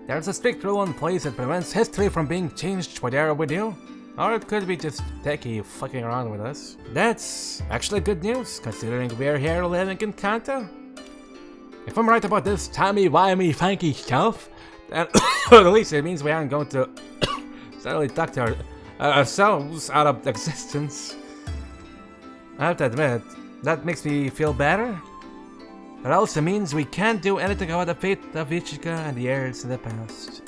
There's a strict rule in place that prevents history from being changed whatever we do. Or it could be just techie fucking around with us. That's actually good news, considering we're here living in Kanto. If I'm right about this timey-wimey funky stuff, then at least it means we aren't going to suddenly talk to ourselves out of existence. I have to admit, that makes me feel better. It also means we can't do anything about the fate of Ichika and the heirs in the past.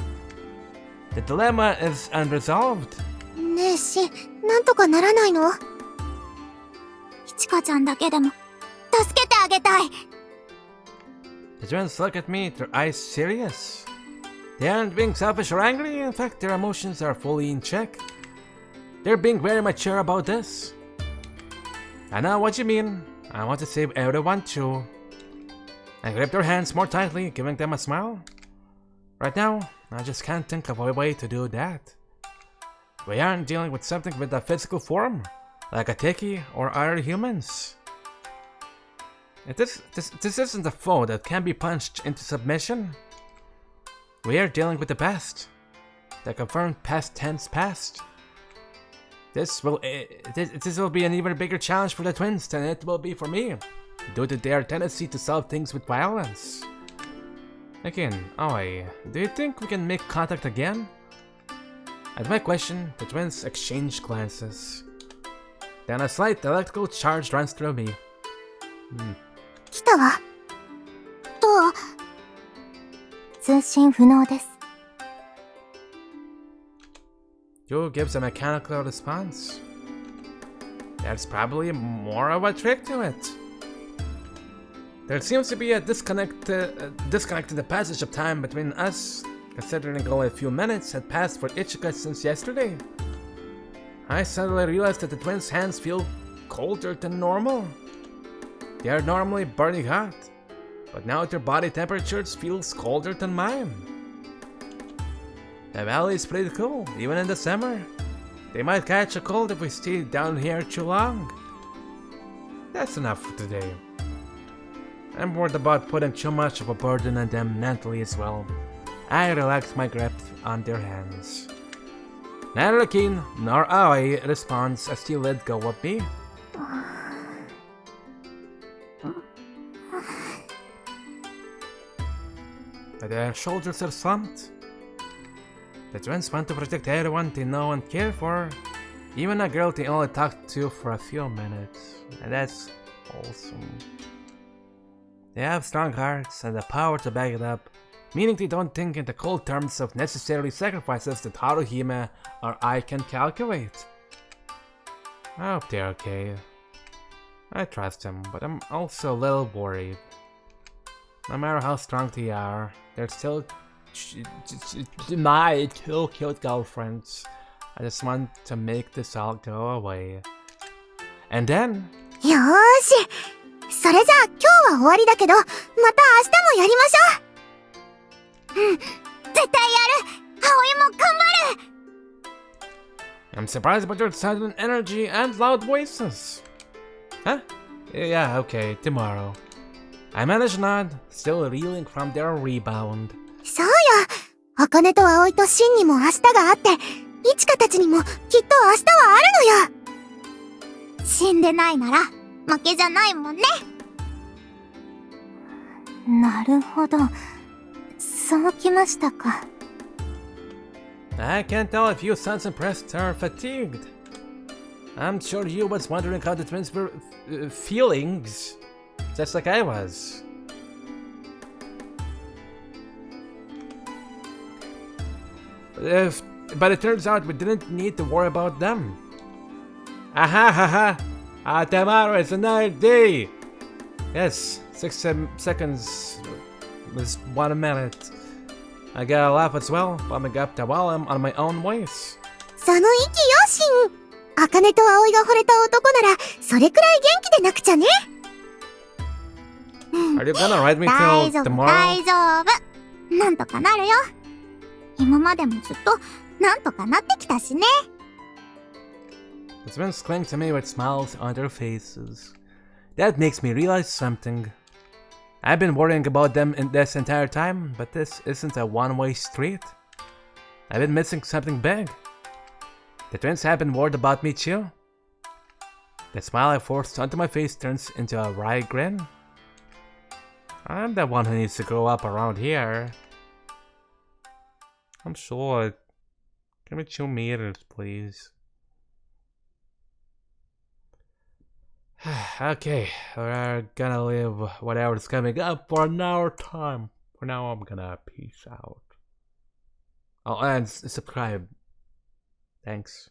The dilemma is unresolved. ねえし、なんとかならないの？いちかちゃんだけでも助けてあげたい。 The twins look at me, their eyes serious. They aren't being selfish or angry, in fact their emotions are fully in check. They're being very mature about this. I know what you mean. I want to save everyone too. I grip their hands more tightly, giving them a smile. Right now, I just can't think of a way to do that. We aren't dealing with something with a physical form, like a Teki or other humans. This isn't a foe that can be punched into submission. We are dealing with the past. The confirmed past tense past. This will be an even bigger challenge for the twins than it will be for me, due to their tendency to solve things with violence. Again, Aoi, do you think we can make contact again? At my question, the twins exchange glances. Then a slight electrical charge runs through me. 来たわ。どう？通信不能です。Joe gives a mechanical response. There's probably more of a trick to it. There seems to be a disconnect in the passage of time between us, considering only a few minutes had passed for Ichika since yesterday. I suddenly realized that the twins' hands feel colder than normal. They are normally burning hot, but now their body temperatures feels colder than mine. The valley is pretty cool, even in the summer. They might catch a cold if we stay down here too long. That's enough for today. I'm worried about putting too much of a burden on them mentally as well. I relax my grip on their hands. Neither Akane nor Aoi responds as they let go of me. Their shoulders are slumped. The twins want to protect everyone they know and care for, even a girl they only talked to for a few minutes, and that's awesome. They have strong hearts and the power to back it up, meaning they don't think in the cold terms of necessary sacrifices that Haruhime or I can calculate. I hope they're okay. I trust them, but I'm also a little worried. No matter how strong they are, they're still my two cute girlfriends. I just want to make this all go away. And then... よーし。それじゃあ今日は終わりだけど、また明日もやりましょう。うん、絶対やる。葵も頑張る。I'm surprised by your sudden energy and loud voices. Huh? Yeah, okay, tomorrow. I managed to nod, still reeling from their rebound. そうよ。茜と葵とシンにも明日があって、イチカたちにもきっと明日はあるのよ。死んでないなら負けじゃないもんね。なるほど。そうきましたか。I can't tell if you sounds impressed or fatigued. I'm sure you was wondering how the twins were feelings, just like I was. But it turns out we didn't need to worry about them. Aha ha ha! Tomorrow is another day! Yes, 6 seconds is 1 minute. I gotta laugh as well, bumming up the volume on my own voice. その息よ、シン。茜と葵が惚れた男なら、それくらい元気でなくちゃね。Are you gonna ride me 大 till 丈夫、 tomorrow? 大丈夫。なんとかなるよ。今までもずっと、なんとかなってきたしね。The twins cling to me with smiles on their faces. That makes me realize something. I've been worrying about them in this entire time, but this isn't a one-way street. I've been missing something big. The twins have been worried about me too. The smile I forced onto my face turns into a wry grin. I'm the one who needs to grow up around here. I'm sure. Give me 2 meters, please. Okay, we're gonna leave whatever's coming up for another time. For now, I'm gonna peace out. Oh, and subscribe. Thanks.